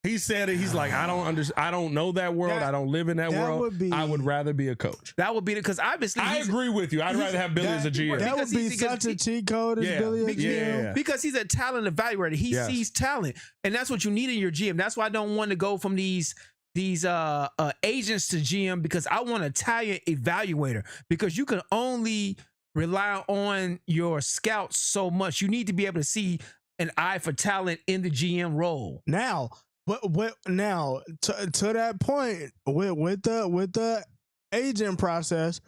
He said it. He's like, I don't know that world. I don't live in that world. I would rather be a coach. That would be because obviously I agree with you. I'd rather have Billy as a GM. That would be such a cheat code as Billy as GM. Because he's a talent evaluator. He sees talent, and that's what you need in your GM. That's why I don't want to go from these agents to GM, because I want a talent evaluator, because you can only rely on your scouts so much. You need to be able to see an eye for talent in the GM role. Now, to that point, with the agent process,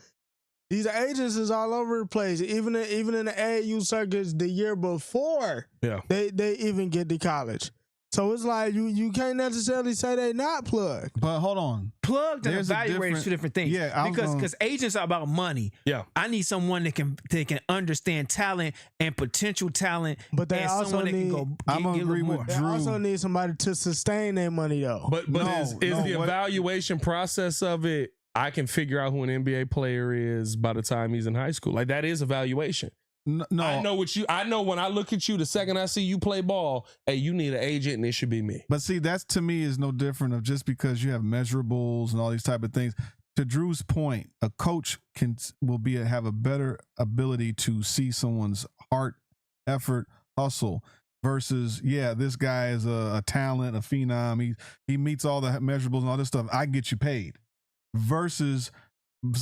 these agents is all over the place. Even in the AAU circuits the year before, they even get to college. So it's like you can't necessarily say they not plugged. But hold on. Plugged and evaluated two different things. Yeah, because agents are about money. Yeah. I need someone that can understand talent and potential talent. But they also need. I'm gonna agree with Drew. They also need somebody to sustain their money though. But is the evaluation process of it? I can figure out who an NBA player is by the time he's in high school. Like, that is evaluation. No, I know when I look at you, the second I see you play ball, hey, you need an agent and it should be me. But see, that's to me is no different of just because you have measurables and all these type of things. To Drew's point, a coach will have a better ability to see someone's heart, effort, hustle versus, this guy is a talent, a phenom. He meets all the measurables and all this stuff. I get you paid. Versus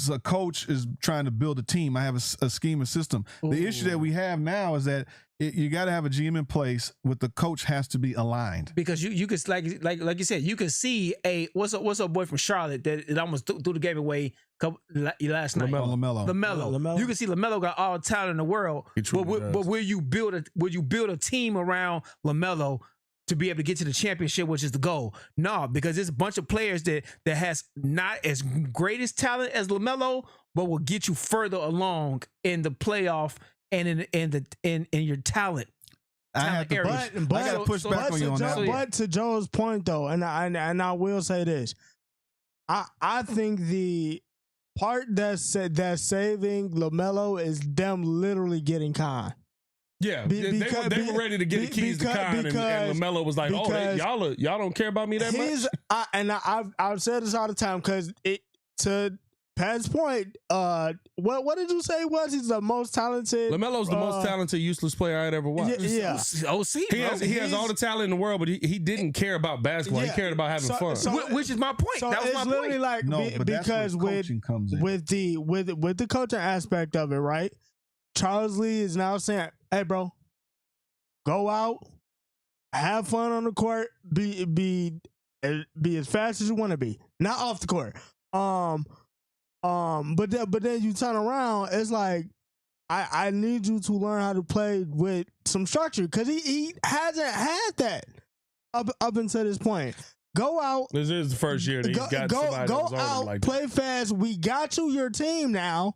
a coach is trying to build a team. I have a scheme, a system. Ooh. The issue that we have now is that you got to have a GM in place with the coach has to be aligned. Because you could like you said, you can see what's up boy from Charlotte that it almost threw the game away last night. LaMelo. You can see LaMelo got all the talent in the world. But will you build a team around LaMelo to be able to get to the championship, which is the goal? No, because there's a bunch of players that has not as great as talent as LaMelo, but will get you further along in the playoff and in your talent. I got to push back on you on that. But to Joe's point though, and I will say this: I think the part that's saving LaMelo is them literally getting Khan. Yeah, they were ready to get the keys to Khan, and LaMelo was like, y'all don't care about me that much? I've said this all the time because to Pat's point, what did you say he's the most talented? LaMelo's the most talented useless player I'd ever watched. Yeah. OC, he has all the talent in the world, but he didn't care about basketball. He cared about having fun. Which is my point. So that was my literally point. like because with the coaching aspect of it, right? Charles Lee is now saying, "Hey, bro, go out, have fun on the court, be as fast as you want to be, not off the court." But then you turn around, it's like I need you to learn how to play with some structure because he hasn't had that up until this point. Go out. This is the first year that he's got somebody go that's out, like play that. fast. We got you your team now.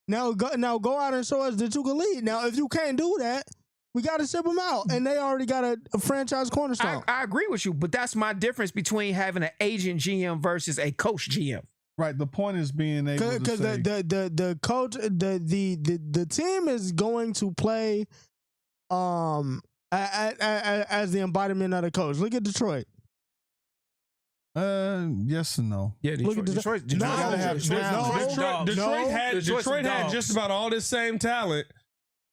Now go out and show us that you can lead. Now, if you can't do that, we got to ship them out, and they already got a franchise cornerstone. I agree with you, but that's my difference between having an agent GM versus a coach GM. Right. The point is being able to because say, the coach the team is going to play as the embodiment of the coach. Look at Detroit. Yes and no. Yeah, Detroit had just about all this same talent,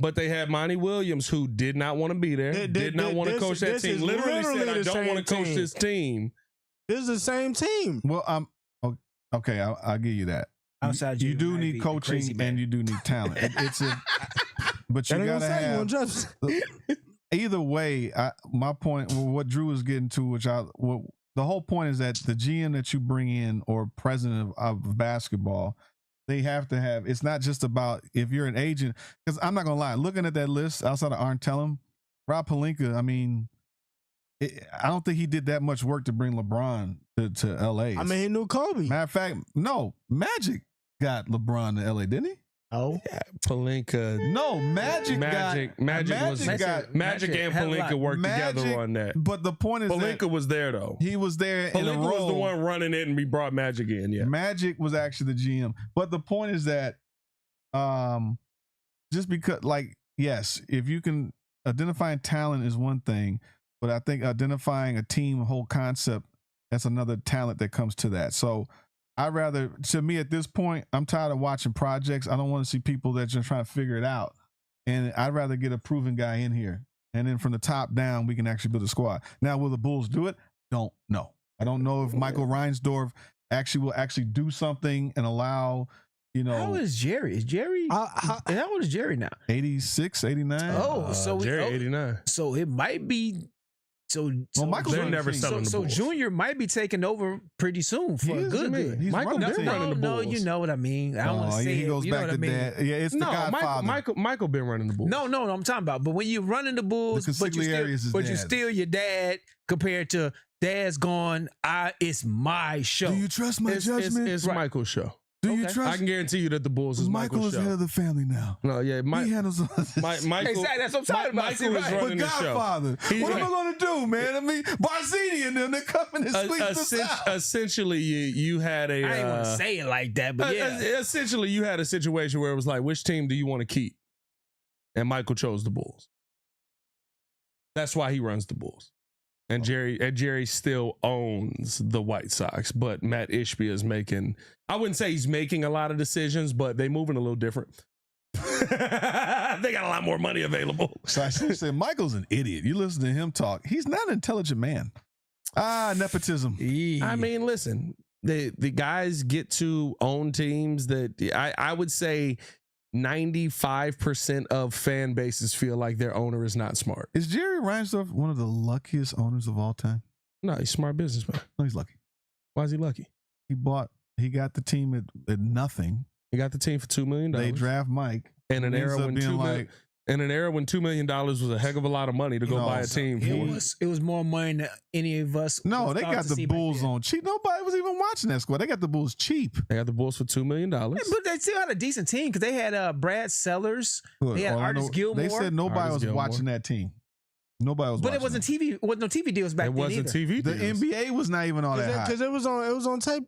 but they had Monty Williams, who did not want to be there, did not want to coach that team. Literally said, "I don't want to coach this team." This is the same team. Well, okay. I'll give you that. Outside, you do need coaching and you do need talent. But you gotta have. Either way, my point, what Drew was getting to, the whole point is that the GM that you bring in or president of basketball, they have to have, it's not just about if you're an agent, because I'm not going to lie, looking at that list outside of Arn Tellem, Rob Pelinka, I mean, I don't think he did that much work to bring LeBron to LA. I mean, he knew Kobe. Matter of fact, no, Magic got LeBron to LA, didn't he? Oh, yeah, Pelinka. No, Magic and Pelinka worked together on that. But the point is, Pelinka was there though. He was there. Pelinka in a role. was the one running it, and we brought Magic in. Yeah, Magic was actually the GM. But the point is that, just because, like, yes, if you can identifying talent is one thing, but I think identifying a team, a whole concept, that's another talent that comes to that. So. To me at this point, I'm tired of watching projects. I don't want to see people that just trying to figure it out. And I'd rather get a proven guy in here. And then from the top down, we can actually build a squad. Now, will the Bulls do it? Don't know. I don't know if Michael Reinsdorf will actually do something and allow, How is Jerry? Is Jerry? How old is Jerry now? 86, 89. Oh, so Jerry 89. So it might be. Michael's never selling the Bulls. Junior might be taking over pretty soon for a good. He's Michael been running the Bulls. No, you know what I mean. I don't want to say he goes it. back to that. Yeah, it's the Godfather. Michael been running the Bulls. No, I'm talking about. But when you're running the Bulls, but you still your dad compared to dad's gone. It's my show. Do you trust my judgment? It's right. Michael's show. Do you trust? I can guarantee you that the Bulls is Michael's show. Michael is head of the family now. No, yeah, he handles Michael. Exactly, that's what I'm talking about. Michael is running the show. Godfather. What am I going to do, man? I mean, Barzini and them, they're coming and squeeze us out. Essentially, you had a. I didn't want to say it like that, but yeah. Essentially, you had a situation where it was like, which team do you want to keep? And Michael chose the Bulls. That's why he runs the Bulls. And Jerry still owns the White Sox, but Matt Ishbia is making, I wouldn't say he's making a lot of decisions, but they're moving a little different. They got a lot more money available. So I should say Michael's an idiot. You listen to him talk. He's not an intelligent man. Nepotism. I mean, listen, the guys get to own teams that I would say 95% of fan bases feel like their owner is not smart. Is Jerry Reinsdorf one of the luckiest owners of all time? No, he's a smart businessman. No, he's lucky. Why is he lucky? He got the team at nothing. He got the team for $2 million. They draft Mike. In an era when $2 million was a heck of a lot of money to go buy a team. It was more money than any of us. No, they got the Bulls on cheap. Nobody was even watching that squad. They got the Bulls cheap. They got the Bulls for $2 million. Yeah, but they still had a decent team because they had Brad Sellers. They had Artis Gilmore. They said nobody was watching that team. Nobody was. But it wasn't TV. Wasn't no TV deals back then. It wasn't TV. The NBA was not even all that high because it was on tape.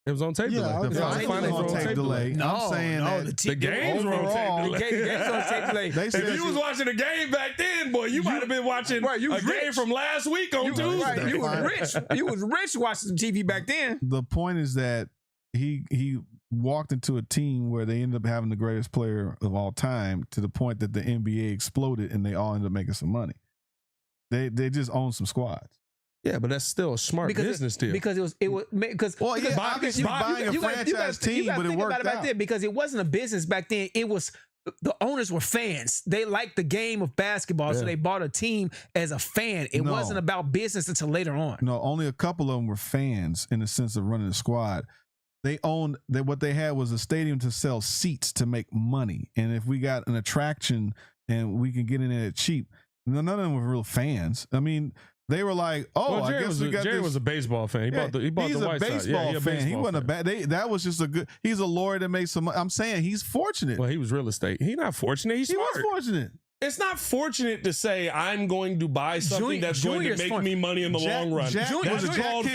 It was on tape Yeah, delay. okay. The Yeah, finals was on tape delay. I'm saying that the games were on tape delay. The games on tape delay. They said If you was watching a game back then, boy, you might have been watching a game from last week on Tuesday. Right, you was rich. You was rich watching TV back then. the point is that he walked into a team where they ended up having the greatest player of all time, to the point that the NBA exploded and they all ended up making some money. They just own some squads. Yeah, but that's still a smart business deal. Because it was because Well, yeah, because obviously buying a franchise team, but it worked back out. then, because it wasn't a business back then. It was, the owners were fans. They liked the game of basketball, so they bought a team as a fan. It wasn't about business until later on. No, only a couple of them were fans in the sense of running the squad. They owned that. What they had was a stadium to sell seats to make money, and if we got an attraction and we can get in there cheap, none of them were real fans. I mean, they were like, "Oh, Well, I guess we got Jerry this." was a baseball fan. He bought the he's White a Sox. baseball Yeah, fan. He wasn't a fan. bad. That was just a good. He's a lawyer that made some. I'm saying he's fortunate. Well, he was real estate. He's not fortunate. He's he smart. was fortunate. It's not fortunate to say I'm going to buy something that's going to make me money in the long run. Jack That's called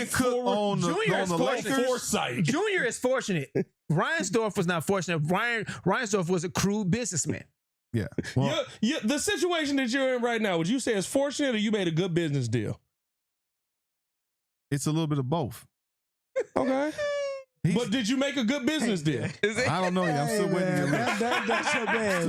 on the Lakers. foresight. Junior is fortunate. Reinsdorf was not fortunate. Reinsdorf was a crude businessman. Yeah. Well, The situation that you're in right now, would you say is fortunate, or you made a good business deal? it's a little bit of both. Okay. But did you make a good business deal? I don't know yet. I'm still waiting to get That's your man.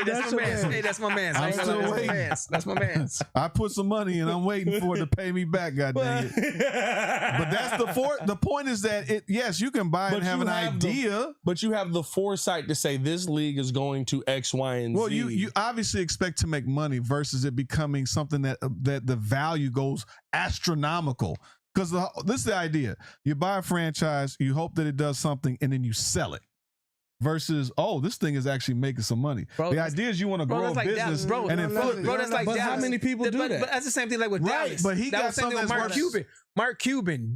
That's my man. Hey, that's my man. I'm still waiting. That's my man. I put some money and I'm waiting for it to pay me back. God dang it! But that's the point is that yes, you can buy and have an idea, but you have the foresight to say this league is going to X, Y, and well, Z. you obviously expect to make money versus it becoming something that the value goes astronomical. Because this is the idea. You buy a franchise, you hope that it does something, and then you sell it. Versus, this thing is actually making some money. Bro, the idea is you want to grow a business and then flip it. Bro, that's like but Dallas. how many people do that? But that's the same thing like with Dallas. But he that got was the same something thing with that's Mark worth- Cuban. Mark Cuban,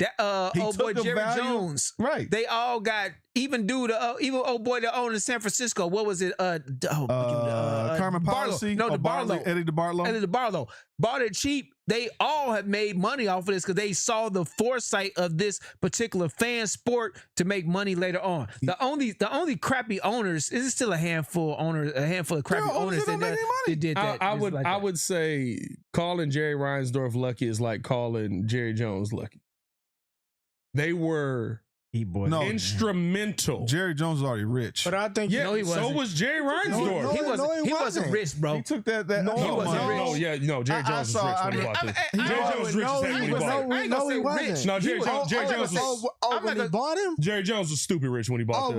old boy took a Jerry value- Jones. Right. They all got, even old boy that owned in San Francisco. What was it? Carmen Policy. No, the Barlow. Eddie DeBarlo. Eddie DeBarlo. Bought it cheap. They all have made money off of this because they saw the foresight of this particular fan sport to make money later on. The only crappy owners, is still a handful of crappy owners that did that. I would say calling Jerry Reinsdorf lucky is like calling Jerry Jones lucky. They were instrumental. Jerry Jones is already rich. But I think he wasn't. So was Jerry Reinsdorf. He wasn't rich, bro. He took that. he wasn't rich. Jerry Jones was rich when he bought this. Jerry Jones was rich as heck when he bought it. No, he wasn't. No, Jerry Jones was. When he bought him? Jerry Jones was stupid rich when he bought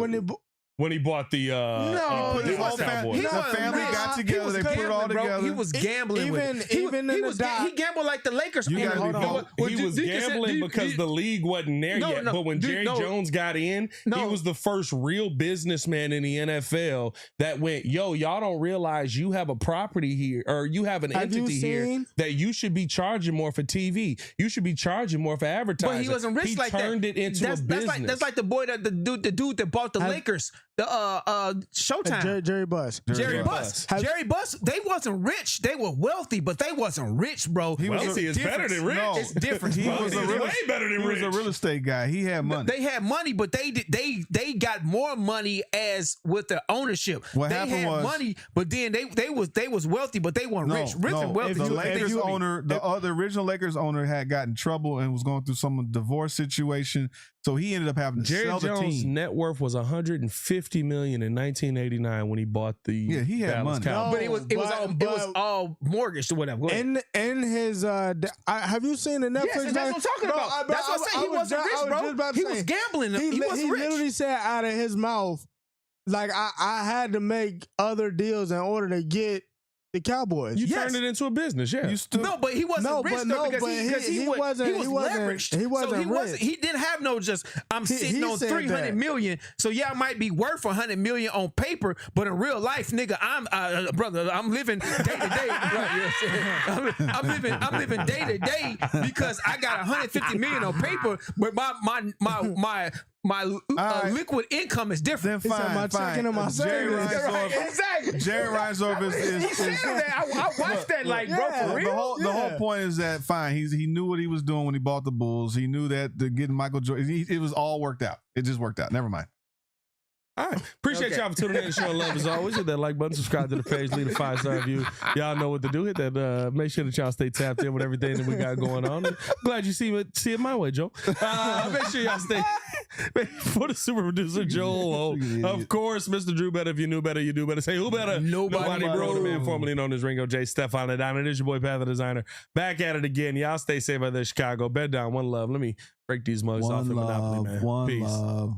when he bought the his whole Cowboys. family got together. They put it all together. He was gambling. He gambled like the Lakers. You gotta be hold He was gambling because the league wasn't there yet. But when Jerry Jones got in, he was the first real businessman in the NFL that went, yo, y'all don't realize you have a property here, or you have an entity here that you should be charging more for TV. You should be charging more for advertising. But he wasn't rich like that. He turned it into a business. That's like the boy the dude that bought the Lakers. The Showtime. Jerry Buss. Jerry Buss. They wasn't rich. They were wealthy, but they wasn't rich, bro. Wealthy is better than rich. No, it's different. He was way better than rich. He was a real estate guy. He had money. They had money, but they got more money as with the ownership. What they happened had was money, but then they was wealthy, but they weren't rich. Rich and wealthy. The Lakers owner, the original Lakers owner, had gotten in trouble and was going through some divorce situation. So he ended up having to sell the team. Jerry Jones' net worth was $150 million in 1989 when he bought the he had Dallas money. Cowboys. But it was all mortgaged or whatever. In his have you seen the Netflix? Yes, that's what I'm talking about. That's what I'm saying. He wasn't rich, bro. He was gambling. He wasn't rich. He literally said out of his mouth, like I had to make other deals in order to get the Cowboys. You turned it into a business, yeah. No, but he wasn't rich though, because he was leveraged. He wasn't rich. He didn't have no I'm sitting on 300 million. So yeah, I might be worth 100 million on paper, but in real life, nigga, I'm living day to day. I'm living day to day because I got 150 million on paper, but my my liquid income is different. Then fine, my fine. checking and my Jerry savings. Reinsdorf, Exactly. Jerry Reinsdorf is He said that. I watched that like, bro, Yeah. for real? the whole point is that fine. He knew what he was doing when he bought the Bulls. He knew that to getting Michael Jordan, it was all worked out. It just worked out. Never mind. All right. Appreciate y'all for tuning in and showing love as always. Hit that like button, subscribe to the page, leave a 5-star review. Y'all know what to do. Hit that. Make sure that y'all stay tapped in with everything that we got going on. And glad you see it my way, Joe. Make sure y'all stay for the super producer, Joel. Of course, Mr. Drew Better. If you knew better, you do better. Say who better? Nobody, bro. The man formerly known as Ringo J. Stefan the Diamond. It is your boy, Pat the Designer. Back at it again. Y'all stay safe out there, Chicago. Bed down. One love. Let me break these mugs off the Monopoly, man. One Peace. love.